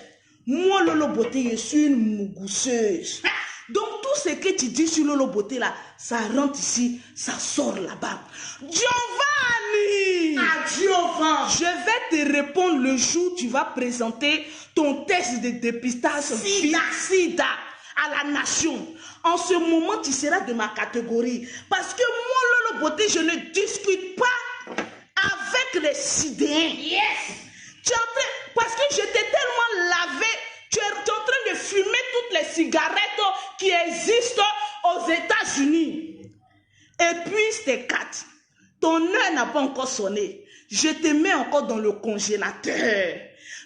Moi, Lolo Beauté, je suis une mougousseuse. Donc, tout ce que tu dis sur Lolo Beauté, là, ça rentre ici, ça sort là-bas. Giovanni! Giovanni! Je vais te répondre le jour où tu vas présenter ton test de dépistage sida à la nation. En ce moment, tu seras de ma catégorie. Parce que moi, Lolo Beauté, je ne discute pas avec les sidéens. Yes! Parce que je t'ai tellement lavé. Tu es en train de fumer toutes les cigarettes qui existent aux États-Unis. Et puis, tes cartes. Ton heure n'a pas encore sonné. Je te mets encore dans le congélateur.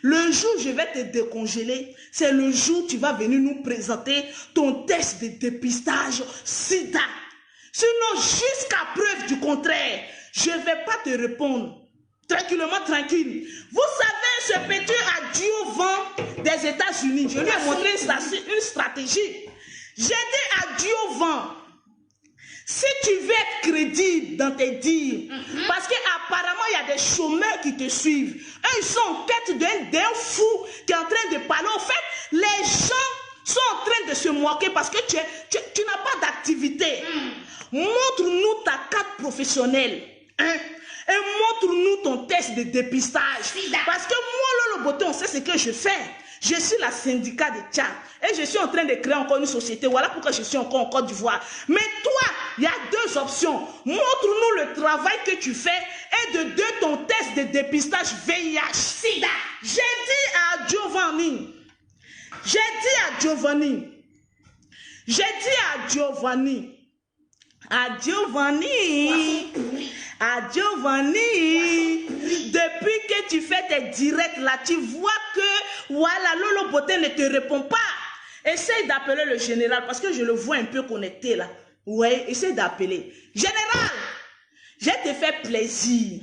Le jour où je vais te décongeler, c'est le jour où tu vas venir nous présenter ton test de dépistage sida. Sinon, jusqu'à preuve du contraire, je ne vais pas te répondre. Tranquillement, tranquille. Vous savez, ce petit adjuvant des États-Unis, je lui ai montré une stratégie. J'ai dit adjuvant, si tu veux être crédible dans tes dires, parce qu'apparemment, il y a des chômeurs qui te suivent. Eux, ils sont en quête d'un fou qui est en train de parler. En fait, les gens sont en train de se moquer parce que tu n'as pas d'activité. Montre-nous ta carte professionnelle. Hein? Et montre-nous ton test de dépistage. Parce que moi, Lolo Beauté, on sait ce que je fais. Je suis la syndicat de Tchad. Et je suis en train de créer encore une société. Voilà pourquoi je suis encore en Côte d'Ivoire. Mais toi, il y a deux options. Montre-nous le travail que tu fais. Et de deux, ton test de dépistage VIH. Sida. J'ai dit à Giovanni. Depuis que tu fais tes directs là, tu vois que voilà, Lolo Beauté ne te répond pas. Essaye d'appeler le général parce que je le vois un peu connecté là. Ouais, essaye d'appeler. Général, je te fais plaisir.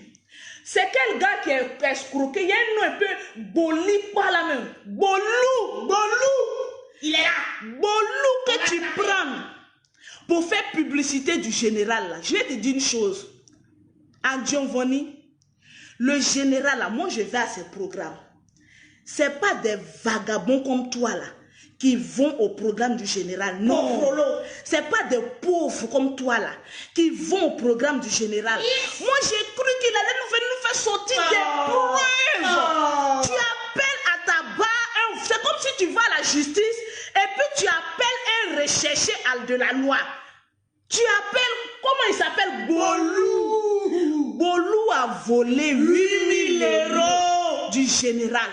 C'est quel gars qui est escroqué? Il y a un nom un peu Boli par la main. Bolou. Il est là. Bolou que tu prends pour faire publicité du général là. Je vais te dire une chose. À Giovanni, le général là, moi je vais à ses programmes. C'est pas des vagabonds comme toi là qui vont au programme du général. Non. C'est pas des pauvres comme toi là qui vont au programme du général. Yes. Moi j'ai cru qu'il allait nous faire sortir des preuves. Tu appelles à ta barre, c'est comme si tu vas à la justice et puis tu appelles un recherché de la loi. Tu appelles, comment il s'appelle? Bolou. Bolou a volé 8 000 € du général.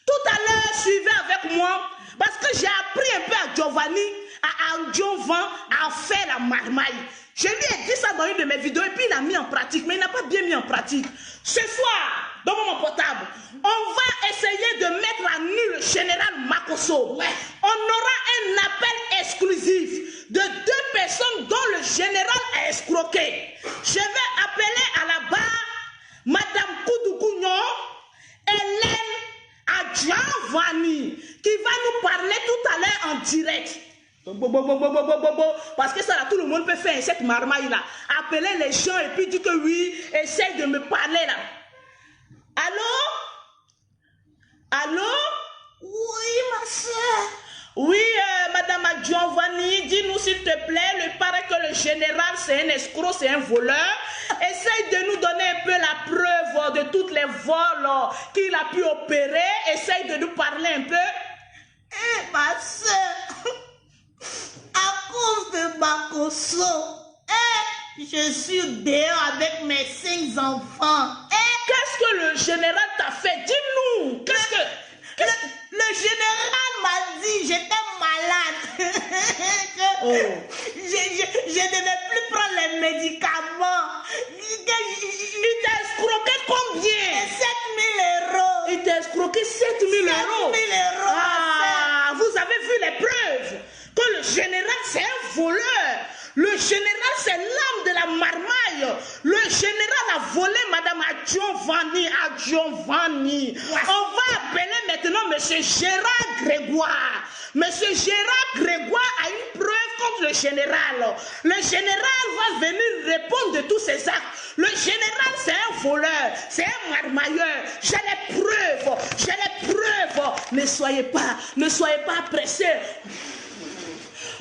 Tout à l'heure, suivez avec moi, parce que j'ai appris un peu à Giovanni, à Giovanni, à faire la marmaille. Je lui ai dit ça dans une de mes vidéos et puis il a mis en pratique, mais il n'a pas bien mis en pratique. Ce soir, dans mon portable, on va essayer de mettre à nu le général Makosso. Ouais. On aura un appel exclusif de 2 personnes dont le général a escroqué. Je vais appeler à la barre Madame Koudoukounion, Hélène Adjavani, qui va nous parler tout à l'heure en direct. Parce que ça là, tout le monde peut faire cette marmaille là. Appeler les gens et puis dire que oui, essaye de me parler là. Allô? Oui, ma soeur. Oui, Madame Giovanni, dis-nous s'il te plaît, il paraît que le général c'est un escroc, c'est un voleur. Essaye de nous donner un peu la preuve de tous les vols qu'il a pu opérer. Essaye de nous parler un peu. Ma soeur. Je suis dehors avec mes 5 enfants. Qu'est-ce que le général t'a fait? Dis-nous. Le général m'a dit, j'étais malade. Je ne devais plus prendre les médicaments. Il t'a escroqué combien? 7 000 euros. Il t'a escroqué 7 000 euros. 7 000 euros. Ah, vous avez vu les preuves que le général c'est un voleur. Le général c'est l'âme de la marmaille. Le général a volé Madame Adjovani. On va appeler maintenant Monsieur Gérard Grégoire. Monsieur Gérard Grégoire a une preuve contre le général. Le général va venir répondre de tous ses actes. Le général c'est un voleur, c'est un marmailleur. J'ai les preuves. Ne soyez pas pressés.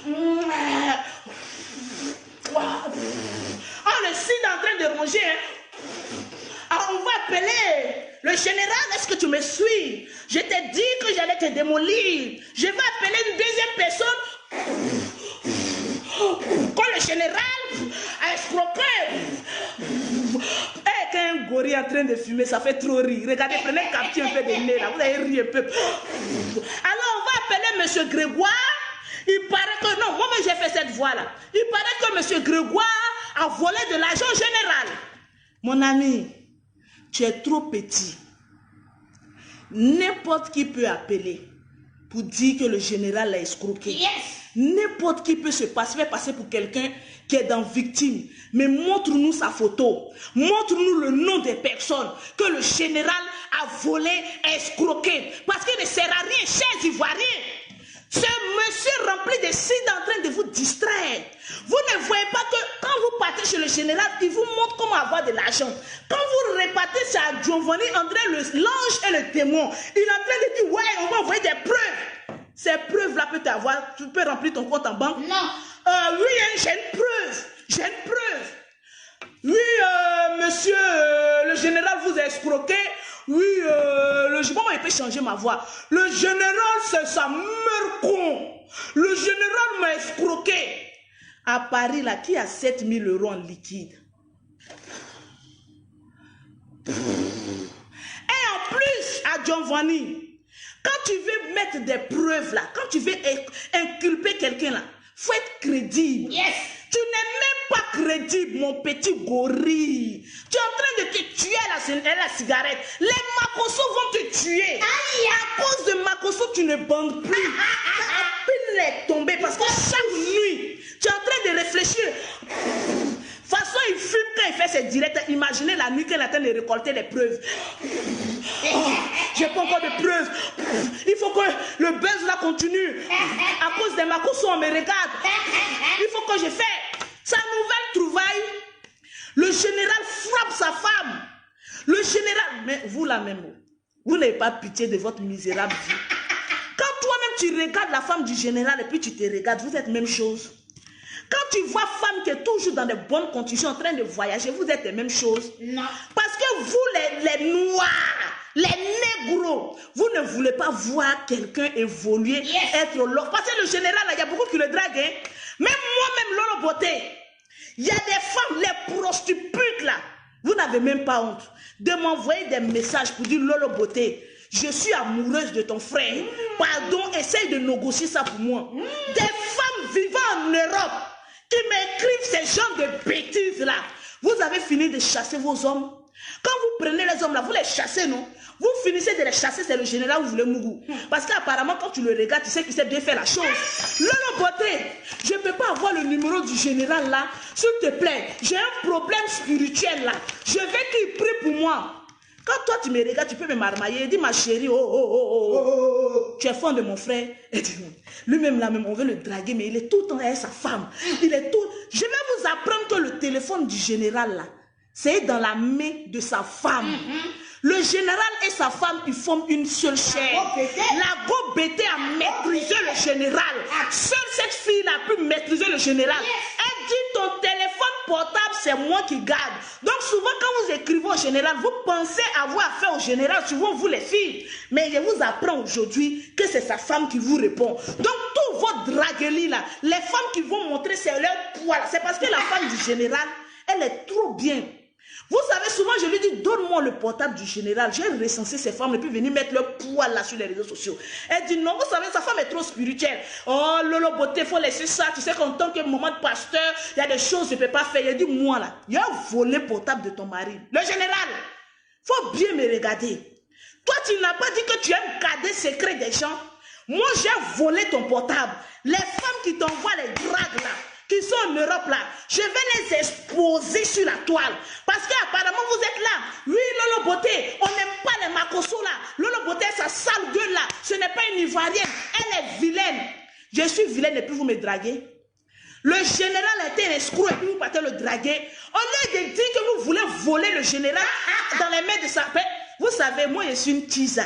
On le signe en train de ronger. Alors on va appeler le général. Est-ce que tu me suis? Je t'ai dit que j'allais te démolir. Je vais appeler une deuxième personne. Quand le général a escroqué. Qu'un gorille en train de fumer, ça fait trop rire. Regardez, prenez capture un peu de nez là. Vous allez rire un peu. Alors on va appeler monsieur Grégoire. Il paraît que non, moi j'ai fait cette voix-là. Il paraît que M. Grégoire a volé de l'argent général. Mon ami, tu es trop petit. N'importe qui peut appeler pour dire que le général l'a escroqué. Yes. N'importe qui peut se faire passer pour quelqu'un qui est dans victime. Mais montre-nous sa photo. Montre-nous le nom des personnes que le général a volé, escroqué. Parce qu'il ne sert à rien, chers Ivoiriens. Ce monsieur rempli de signes en train de vous distraire. Vous ne voyez pas que quand vous partez chez le général, il vous montre comment avoir de l'argent. Quand vous repartez chez Giovanni André, l'ange et le démon, il est en train de dire, ouais, on va envoyer des preuves. Ces preuves-là peut avoir, tu peux remplir ton compte en banque. Non. Oui, j'ai une preuve. Oui, monsieur, le général vous a escroqué. Oui, comment il peut changer ma voix? Le général, c'est sa mère con. Le général m'a escroqué. À Paris, là, qui a 7 000 euros en liquide? Et en plus, à Giovanni, quand tu veux mettre des preuves là, quand tu veux inculper quelqu'un là, faut être crédible. Yes. Tu n'es même pas crédible, mon petit gorille. Tu es en train de te tuer à la cigarette. Les Makosso vont te tuer. Aïe. À cause de Makosso, tu ne bandes plus. Tu as à peine les tomber parce que chaque nuit, tu es en train de réfléchir. De toute façon, il fume quand il fait ses directs. Imaginez la nuit qu'il est en train de récolter les preuves. Oh, j'ai pas encore de preuves. Il faut que le buzz là continue. À cause des Makosso, on me regarde. Il faut que je fasse sa nouvelle trouvaille. Le général frappe sa femme. Le général, mais vous là même, vous n'avez pas pitié de votre misérable vie. Quand toi-même tu regardes la femme du général et puis tu te regardes, vous êtes même chose. Quand tu vois femme qui est toujours dans de bonnes conditions en train de voyager, vous êtes les mêmes choses. Non. Parce que vous les noirs, les négros, vous ne voulez pas voir quelqu'un évoluer, yes, être l'homme. Parce que le général, il y a beaucoup qui le draguent. Hein? Même moi-même, Lolo Beauté, il y a des femmes, les prostituées là, vous n'avez même pas honte de m'envoyer des messages pour dire Lolo Beauté, je suis amoureuse de ton frère. Pardon, essaye de négocier ça pour moi. Des femmes vivant en Europe qui m'écrivent ces genres de bêtises là. Vous avez fini de chasser vos hommes. Quand vous prenez les hommes là, vous les chassez, non? Vous finissez de les chasser, c'est le général où vous voulez Mougou. Parce qu'apparemment, quand tu le regardes, tu sais qu'il sait bien faire la chose. Lolo Beauté, je ne peux pas avoir le numéro du général là. S'il te plaît, j'ai un problème spirituel là. Je veux qu'il prie pour moi. Quand toi tu me regardes, tu peux me marmailler. Dis ma chérie, tu es fan de mon frère. Lui-même là même, on veut le draguer, mais il est tout le temps avec sa femme. Il est tout. Je vais vous apprendre que le téléphone du général là, c'est dans la main de sa femme. Le général et sa femme, ils forment une seule chair. La Go-Bété a maîtrisé le général. Seule cette fille a pu maîtriser le général. Elle dit ton téléphone portable, c'est moi qui garde. Donc souvent quand vous écrivez au général, vous pensez avoir affaire au général, souvent vous les filles. Mais je vous apprends aujourd'hui que c'est sa femme qui vous répond. Donc tout votre draguerie là, les femmes qui vont montrer c'est leur poids, c'est parce que la femme du général, Elle est trop bien. Vous savez, souvent, je lui dis, donne-moi le portable du général. J'ai recensé ces femmes et puis venir mettre leur poids là sur les réseaux sociaux. Elle dit, non, vous savez, sa femme est trop spirituelle. Oh, Lolo Beauté, il faut laisser ça. Tu sais qu'en tant que maman de pasteur, il y a des choses que je ne peux pas faire. Elle dit, moi là, il a volé le portable de ton mari. Le général, il faut bien me regarder. Toi, tu n'as pas dit que tu aimes garder le secret des gens. Moi, j'ai volé ton portable. Les femmes qui t'envoient les dragues là, qui sont en Europe là, je vais les exposer sur la toile. Parce qu'apparemment vous êtes là. Oui, Lolo Beauté, on n'aime pas les macosos là. Lolo Beauté, sa sale gueule là, ce n'est pas une Ivoirienne, elle est vilaine. Je suis vilaine et puis vous me draguez. Le général a été un escroc et puis vous partez le draguer. Au lieu de dire que vous voulez voler le général dans les mains de sa paix, vous savez, moi je suis une tisa.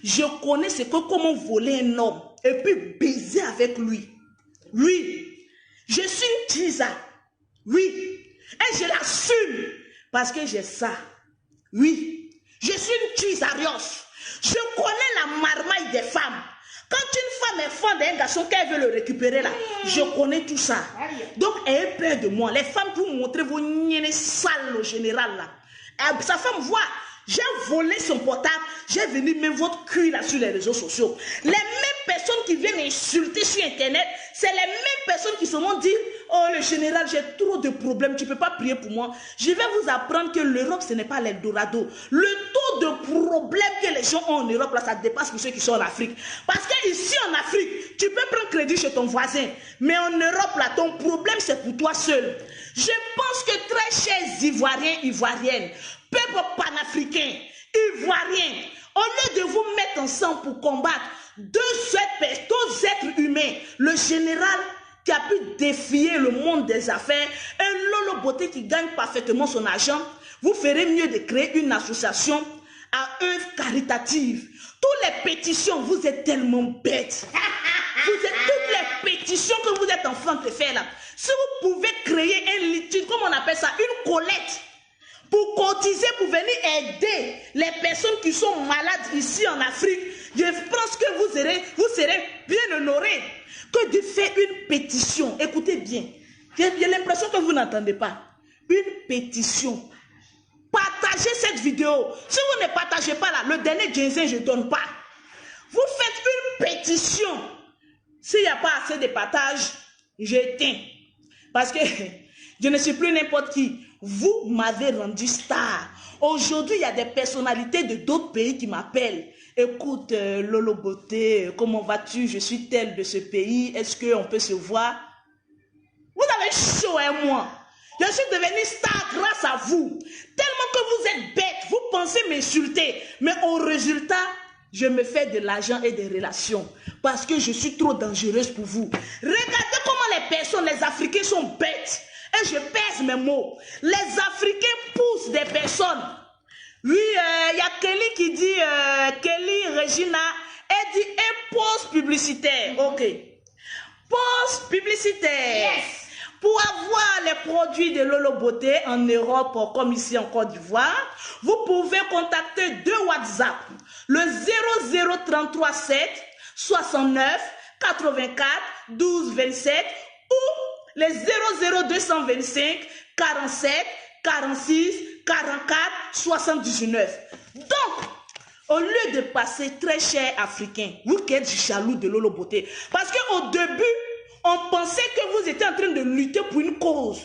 Je connais ce que comment voler un homme et puis baiser avec lui. Oui, je suis une tisa. Oui, et je l'assume parce que j'ai ça. Oui, je suis une tisarios. Je connais la marmaille des femmes. Quand une femme est fan d'un garçon qu'elle veut le récupérer là, je connais tout ça. Donc, ayez peur de moi. Les femmes, pour montrer vos niennes sales au général là. Sa femme voit. J'ai volé son portable, j'ai venu mettre votre cul là sur les réseaux sociaux. Les mêmes personnes qui viennent insulter sur internet, c'est les mêmes personnes qui se vont dire, oh le général, j'ai trop de problèmes, tu ne peux pas prier pour moi. Je vais vous apprendre que l'Europe, ce n'est pas l'Eldorado. Le taux de problèmes que les gens ont en Europe, là, ça dépasse que ceux qui sont en Afrique. Parce qu'ici en Afrique, tu peux prendre crédit chez ton voisin. Mais en Europe, là, ton problème, c'est pour toi seul. Je pense que très chers Ivoiriens, Ivoiriennes, peuple panafricain, ivoirien, au lieu de vous mettre ensemble pour combattre deux êtres humains, le général qui a pu défier le monde des affaires et Lolo Beauté qui gagne parfaitement son argent, vous ferez mieux de créer une association à œuvre caritative. Toutes les pétitions, vous êtes tellement bêtes. Toutes les pétitions que vous êtes en train de faire là, si vous pouvez créer un litige, comment on appelle ça, une collecte, pour cotiser, pour venir aider les personnes qui sont malades ici en Afrique, je pense que vous serez bien honorés que de faire une pétition. Écoutez bien, j'ai l'impression que vous n'entendez pas. Une pétition. Partagez cette vidéo. Si vous ne partagez pas là, le dernier ginseng, je ne donne pas. Vous faites une pétition. S'il n'y a pas assez de partage, j'éteins. Parce que je ne suis plus n'importe qui. Vous m'avez rendu star. Aujourd'hui, il y a des personnalités de d'autres pays qui m'appellent. Écoute, Lolo Beauté, comment vas-tu? Je suis telle de ce pays. Est-ce qu'on peut se voir? Vous avez chaud, hein, moi. Je suis devenue star grâce à vous. Tellement que vous êtes bête. Vous pensez m'insulter. Mais au résultat, je me fais de l'argent et des relations. Parce que je suis trop dangereuse pour vous. Regardez comment les personnes, les Africains sont bêtes. Et je pèse mes mots. Les Africains poussent des personnes. Oui, il y a Kelly qui dit, Kelly Regina, elle dit un post publicitaire. Ok. Post publicitaire. Yes. Pour avoir les produits de Lolo Beauté en Europe, comme ici en Côte d'Ivoire, vous pouvez contacter deux WhatsApp. Le 0033 7 69 84 12 27 ou les 00225 47 46 44 79. Donc, au lieu de passer très cher africain, vous qui êtes jaloux de Lolo Beauté, parce qu'au début, on pensait que vous étiez en train de lutter pour une cause.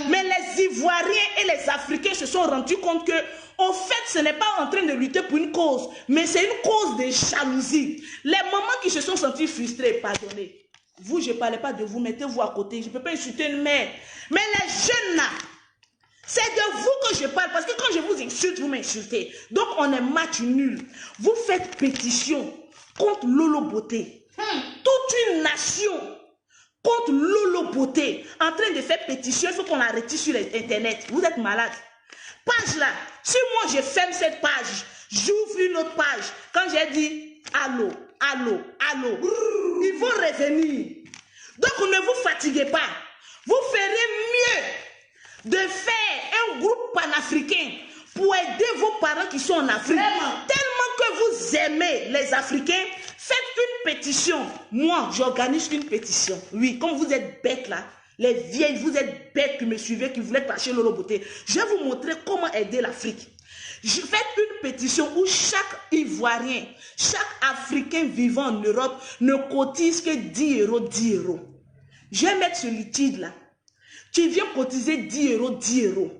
Mais les Ivoiriens et les Africains se sont rendus compte que, au fait, ce n'est pas en train de lutter pour une cause, mais c'est une cause de jalousie. Les mamans qui se sont senties frustrées, pardonnez. Vous, je ne parlais pas de vous, mettez-vous à côté. Je ne peux pas insulter une mère. Mais les jeunes là, c'est de vous que je parle. Parce que quand je vous insulte, vous m'insultez. Donc, on est match nul. Vous faites pétition contre Lolo Beauté. Toute une nation contre Lolo Beauté. En train de faire pétition, il faut qu'on l'arrête sur Internet. Vous êtes malade. Page là. Si moi, je ferme cette page, j'ouvre une autre page. Quand j'ai dit allô, allô, allô, ils vont revenir. Donc, ne vous fatiguez pas. Vous ferez mieux de faire un groupe panafricain pour aider vos parents qui sont en Afrique. Vraiment. Tellement que vous aimez les Africains, faites une pétition. Moi, j'organise une pétition. Oui, comme vous êtes bêtes là, Les vieilles, vous êtes bêtes qui me suivez, qui voulaient clasher Lolo Beauté. Je vais vous montrer comment aider l'Afrique. Je fais une pétition où chaque Ivoirien, chaque Africain vivant en Europe ne cotise que 10 euros, 10 euros. Je vais mettre ce liquide là. Tu viens cotiser 10 euros, 10 euros.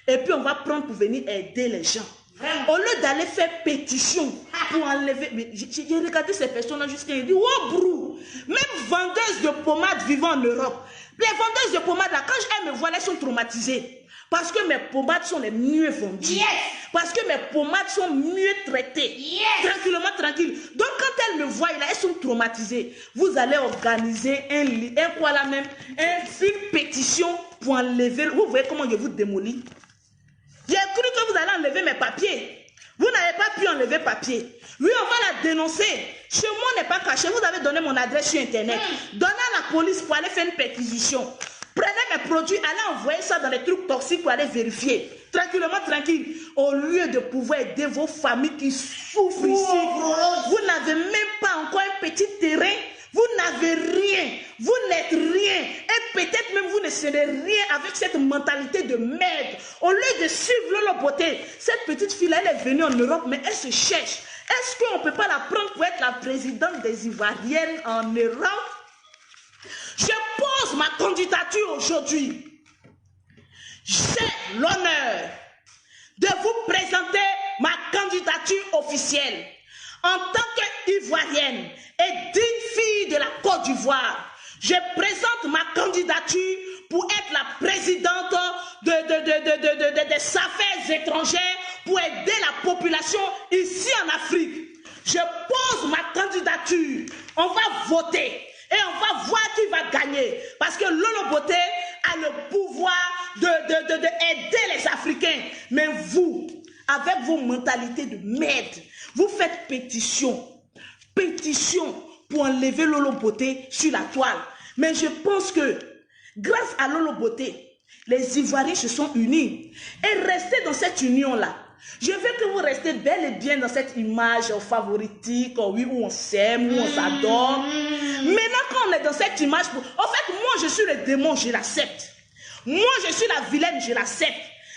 Et puis on va prendre pour venir aider les gens. Vraiment? Au lieu d'aller faire pétition pour enlever... Mais j'ai regardé ces personnes-là jusqu'à dire, oh brou, même vendeuses de pommades vivant en Europe. Les vendeuses de pommades là, quand elles me voient, elles sont traumatisées. Parce que mes pommades sont les mieux vendues. Yes. Parce que mes pommades sont mieux traitées. Yes. Tranquillement, tranquille. Donc quand elles me voient là, elles sont traumatisées. Vous allez organiser une pétition pour enlever... Vous voyez comment je vous démolis? J'ai cru que vous allez enlever mes papiers. Vous n'avez pas pu enlever papier. Oui, on va la dénoncer. Chez moi, on n'est pas caché. Vous avez donné mon adresse sur Internet. Donnez à la police pour aller faire une perquisition. Prenez mes produits, allez envoyer ça dans les trucs toxiques pour aller vérifier. Tranquillement, tranquille. Au lieu de pouvoir aider vos familles qui souffrent ici, vous n'avez même pas encore un petit terrain. Vous n'avez rien. Vous n'êtes rien. Et peut-être même vous ne serez rien avec cette mentalité de merde. Au lieu de suivre Lolo Beauté, cette petite fille-là, elle est venue en Europe, mais elle se cherche. Est-ce qu'on ne peut pas la prendre pour être la présidente des Ivoiriennes en Europe? Je pose ma candidature aujourd'hui. J'ai l'honneur de vous présenter ma candidature officielle en tant qu'Ivoirienne et digne fille de la Côte d'Ivoire. Je présente ma candidature pour être la présidente des affaires étrangères pour aider la population ici en Afrique. Je pose ma candidature. On va voter. Et on va voir qui va gagner. Parce que Lolo Beauté a le pouvoir d'aider les Africains. Mais vous, avec vos mentalités de merde, vous faites pétition. Pétition pour enlever Lolo Beauté sur la toile. Mais je pense que grâce à Lolo Beauté, les Ivoiriens se sont unis. Et restez dans cette union-là. Je veux que vous restez bel et bien dans cette image favoritique, oui, où on s'aime, où on s'adore. Maintenant, quand on est dans cette image, en fait, moi, je suis le démon, je l'accepte. Moi, je suis la vilaine, je l'accepte.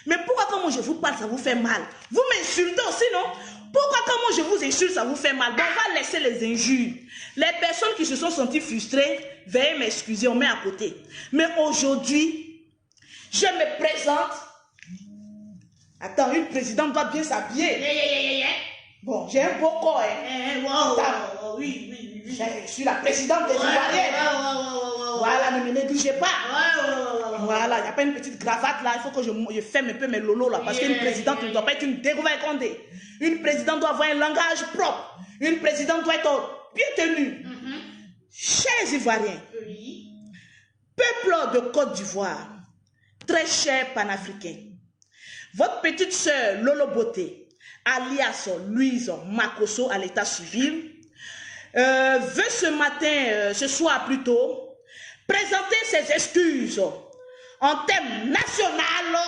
Mais pourquoi quand moi je vous parle, ça vous fait mal? Vous m'insultez aussi, non? Pourquoi quand moi je vous insulte, ça vous fait mal? Bon, on va laisser les injures. Les personnes qui se sont senties frustrées, veuillez m'excuser, on met à côté. Mais aujourd'hui, je me présente. Attends, une présidente doit bien s'habiller. Bon, j'ai un beau corps. Oui. Je suis la présidente des Ivoiriennes. Voilà, ne me négligez pas. Voilà, il n'y a pas une petite cravate là. Il faut que je ferme un peu mes lolos là. Parce qu'une présidente ne doit pas être une dégouvernée. Une présidente doit avoir un langage propre. Une présidente doit être bien tenue. Chers Ivoiriens, peuple de Côte d'Ivoire, très cher panafricain, votre petite sœur Lolo Beauté, alias Louise Makosso à l'état civil, veut ce soir plutôt, présenter ses excuses en thème national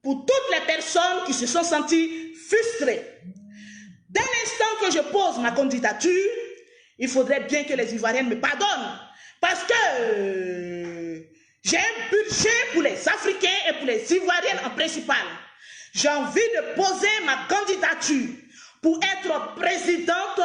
pour toutes les personnes qui se sont senties frustrées. Dès l'instant que je pose ma candidature, il faudrait bien que les Ivoiriennes me pardonnent. Parce que j'ai un budget pour les Africains et pour les Ivoiriennes en principal. J'ai envie de poser ma candidature pour être présidente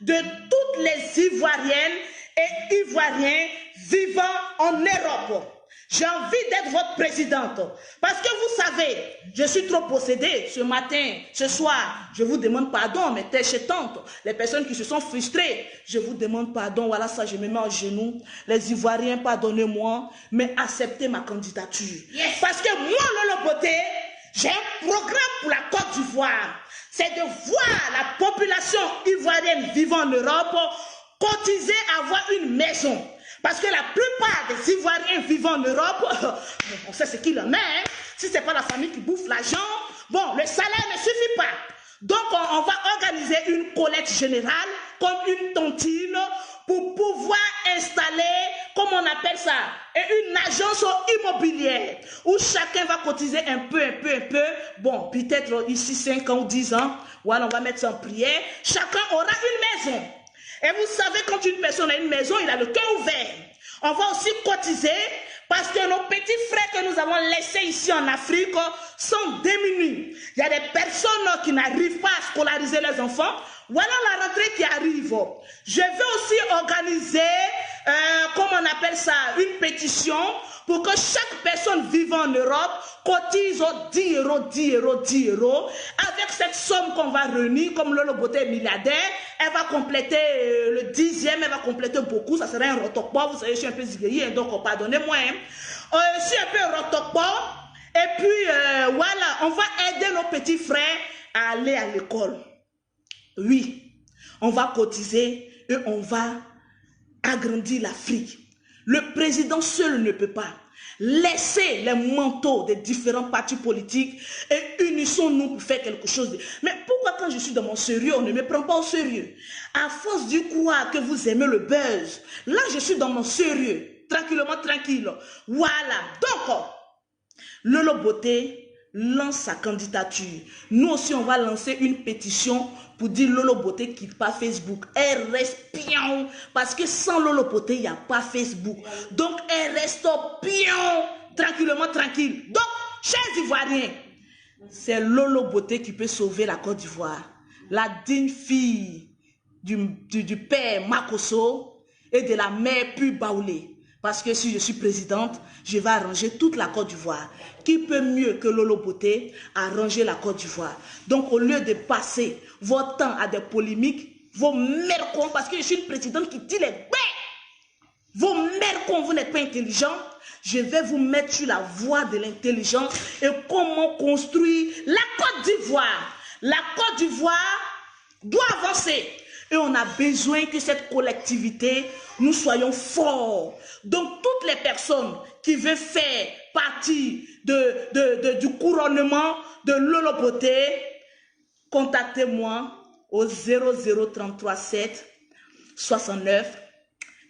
de toutes les Ivoiriennes et Ivoiriens vivant en Europe. J'ai envie d'être votre présidente. Parce que vous savez, je suis trop possédée ce matin, ce soir. Je vous demande pardon, mes têtes chétantes. Les personnes qui se sont frustrées, je vous demande pardon. Voilà ça, je me mets en genoux. Les Ivoiriens, pardonnez-moi, mais acceptez ma candidature. Yes. Parce que moi, Lolo Beauté, j'ai un programme pour la Côte d'Ivoire. C'est de voir la population ivoirienne vivant en Europe cotiser à avoir une maison. Parce que la plupart des Ivoiriens vivant en Europe, on sait ce qu'il en est. Hein? Si ce n'est pas la famille qui bouffe l'argent, bon, le salaire ne suffit pas. Donc, on va organiser une collecte générale, comme une tontine, pour pouvoir installer, comme on appelle ça, une agence immobilière, où chacun va cotiser un peu. Bon, peut-être ici 5 ans ou 10 ans, voilà, on va mettre ça en prière. Chacun aura une maison. Et vous savez, quand une personne a une maison, il a le cœur ouvert. On va aussi cotiser Parce que nos petits frères que nous avons laissés ici en Afrique sont démunis. Il y a des personnes qui n'arrivent pas à scolariser leurs enfants. Voilà la rentrée qui arrive. Je vais aussi organiser, comment on appelle ça, une pétition pour que chaque personne vivant en Europe cotise 10 euros, 10 euros, 10 euros. Avec cette somme qu'on va réunir, comme Lolo Beauté est milliardaire, elle va compléter le 10e, elle va compléter beaucoup. Ça serait un rotokpo. Vous savez, je suis un peu zigueillé, donc pardonnez-moi. Je suis un peu rotokpo. Et puis, voilà, on va aider nos petits frères à aller à l'école. Oui, on va cotiser et on va agrandir l'Afrique. Le président seul ne peut pas. Laissez les manteaux des différents partis politiques et unissons-nous pour faire quelque chose. Mais pourquoi quand je suis dans mon sérieux, on ne me prend pas au sérieux? À force de croire que vous aimez le buzz, là je suis dans mon sérieux, tranquillement, tranquille. Voilà, donc, Lolo Beauté lance sa candidature. Nous aussi, on va lancer une pétition pour dire Lolo Beauté quitte pas Facebook. Elle reste pion. Parce que sans Lolo Beauté, il n'y a pas Facebook. Donc, elle reste pion. Tranquillement, tranquille. Donc, chers Ivoiriens, c'est Lolo Beauté qui peut sauver la Côte d'Ivoire. La digne fille du père Makosso et de la mère Pu Baoulé. Parce que si je suis présidente, je vais arranger toute la Côte d'Ivoire. Qui peut mieux que Lolo Beauté arranger la Côte d'Ivoire? Donc, au lieu de passer votre temps à des polémiques, vos mercons, parce que je suis une présidente qui dit les bêtes, vos mercons, vous n'êtes pas intelligents, je vais vous mettre sur la voie de l'intelligence et comment construire la Côte d'Ivoire. La Côte d'Ivoire doit avancer. Et on a besoin que cette collectivité, nous soyons forts. Donc, toutes les personnes qui veulent faire partie du couronnement de Lolo Beauté, contactez-moi au 0033 7 69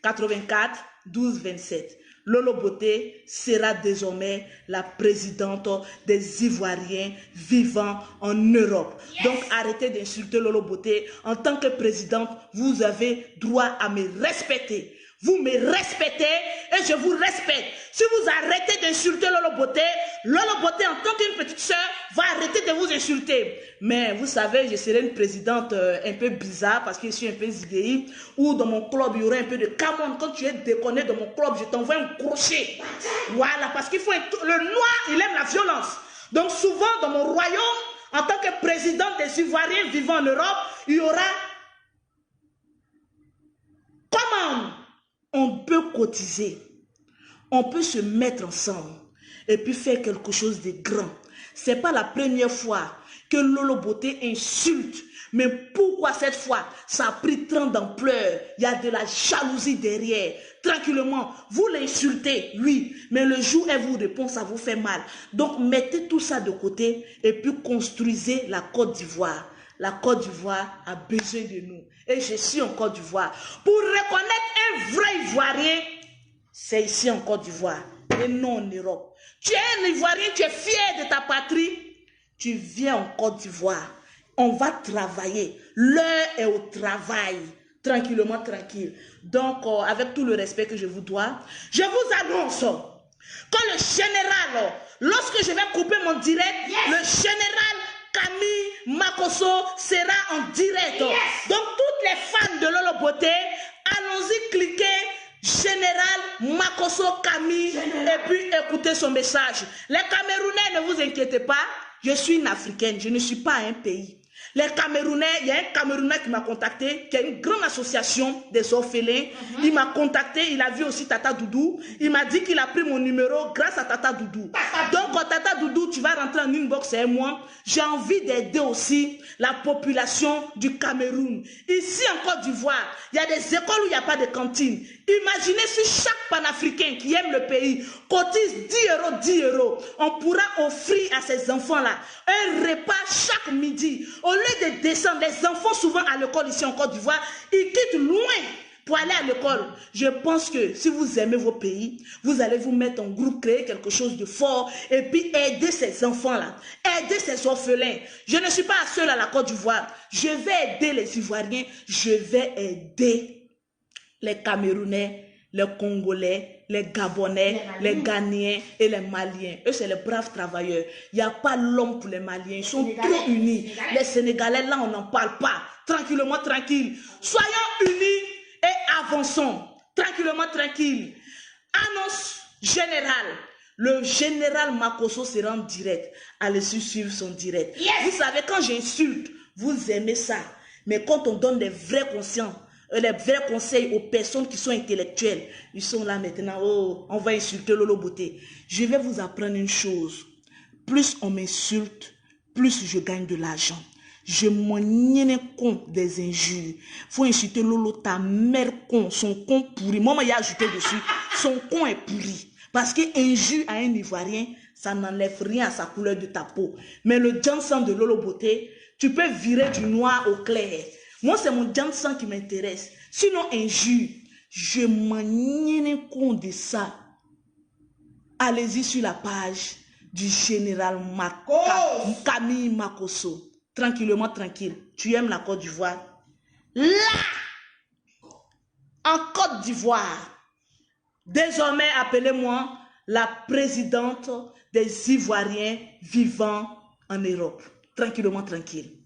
84 12 27. Lolo Beauté sera désormais la présidente des Ivoiriens vivant en Europe. Yes. Donc arrêtez d'insulter Lolo Beauté. En tant que présidente, vous avez droit à me respecter. Vous me respectez et je vous respecte. Si vous arrêtez d'insulter Lolo Beauté en tant qu'une petite soeur va arrêter de vous insulter. Mais vous savez, je serai une présidente un peu bizarre parce que je suis un peu zigueille. Ou dans mon club, il y aura un peu de camon. Quand tu es déconné dans mon club, je t'envoie un crochet. Voilà, parce qu'il faut... Le noir, il aime la violence. Donc souvent, dans mon royaume, en tant que présidente des Ivoiriens vivant en Europe, il y aura... Comment on peut cotiser, on peut se mettre ensemble et puis faire quelque chose de grand. Ce n'est pas la première fois que Lolo Beauté insulte. Mais pourquoi cette fois, ça a pris tant d'ampleur? Il y a de la jalousie derrière. Tranquillement, vous l'insultez, oui, mais le jour où elle vous répond, ça vous fait mal. Donc, mettez tout ça de côté et puis construisez la Côte d'Ivoire. La Côte d'Ivoire a besoin de nous. Et je suis en Côte d'Ivoire. Pour reconnaître un vrai Ivoirien, c'est ici en Côte d'Ivoire et non en Europe. Tu es un Ivoirien, tu es fier de ta patrie, tu viens en Côte d'Ivoire. On va travailler. L'heure est au travail. Tranquillement, tranquille. Donc, avec tout le respect que je vous dois, je vous annonce que le général, lorsque je vais couper mon direct, yes, le général Camille Makosso sera en direct. Yes. Donc, toutes les fans de Lolo Beauté, allons-y, cliquez Général Makosso Camille et puis écoutez son message. Les Camerounais, ne vous inquiétez pas, je suis une Africaine, je ne suis pas un pays. Les Camerounais, il y a un Camerounais qui m'a contacté, qui a une grande association des orphelins. Il m'a contacté, il a vu aussi Tata Doudou. Il m'a dit qu'il a pris mon numéro grâce à Tata Doudou. Donc, Tata Doudou, tu vas rentrer en inbox et moi. J'ai envie d'aider aussi la population du Cameroun. Ici en Côte d'Ivoire, il y a des écoles où il n'y a pas de cantine. Imaginez si chaque panafricain qui aime le pays cotise 10 euros, on pourra offrir à ces enfants-là un repas chaque midi. Au lieu de descendre, les enfants souvent à l'école ici en Côte d'Ivoire, ils quittent loin pour aller à l'école. Je pense que si vous aimez vos pays, vous allez vous mettre en groupe, créer quelque chose de fort et puis aider ces enfants-là, aider ces orphelins. Je ne suis pas seule à la Côte d'Ivoire. Je vais aider les Ivoiriens, je vais aider les Camerounais les Congolais, les Gabonais, les Ghanéens et les Maliens. Eux, c'est les braves travailleurs. Il n'y a pas l'homme pour les Maliens. Ils sont trop unis. Les Sénégalais, là, on n'en parle pas. Tranquillement, tranquille. Soyons unis et avançons. Tranquillement, tranquille. Annonce générale. Le général Makosso sera en direct. Allez-y suivre son direct. Yes. Vous savez, quand j'insulte, vous aimez ça. Mais quand on donne des vrais conscients, les vrais conseils aux personnes qui sont intellectuelles, ils sont là maintenant, oh, on va insulter Lolo Beauté. Je vais vous apprendre une chose. Plus on m'insulte, plus je gagne de l'argent. Je m'en compte des injures. Faut insulter Lolo, ta mère con, son con pourri. Moi, il y a ajouté dessus, son con est pourri. Parce qu'injure à un Ivoirien, ça n'enlève rien à sa couleur de ta peau. Mais le Jansan de Lolo Beauté, tu peux virer du noir au clair. Moi, c'est mon Jansan qui m'intéresse. Sinon, injure, je m'en compte de ça. Allez-y sur la page du général Camille Makosso. Tranquillement, tranquille. Tu aimes la Côte d'Ivoire? Là, en Côte d'Ivoire, désormais, appelez-moi la présidente des Ivoiriens vivant en Europe. Tranquillement, tranquille.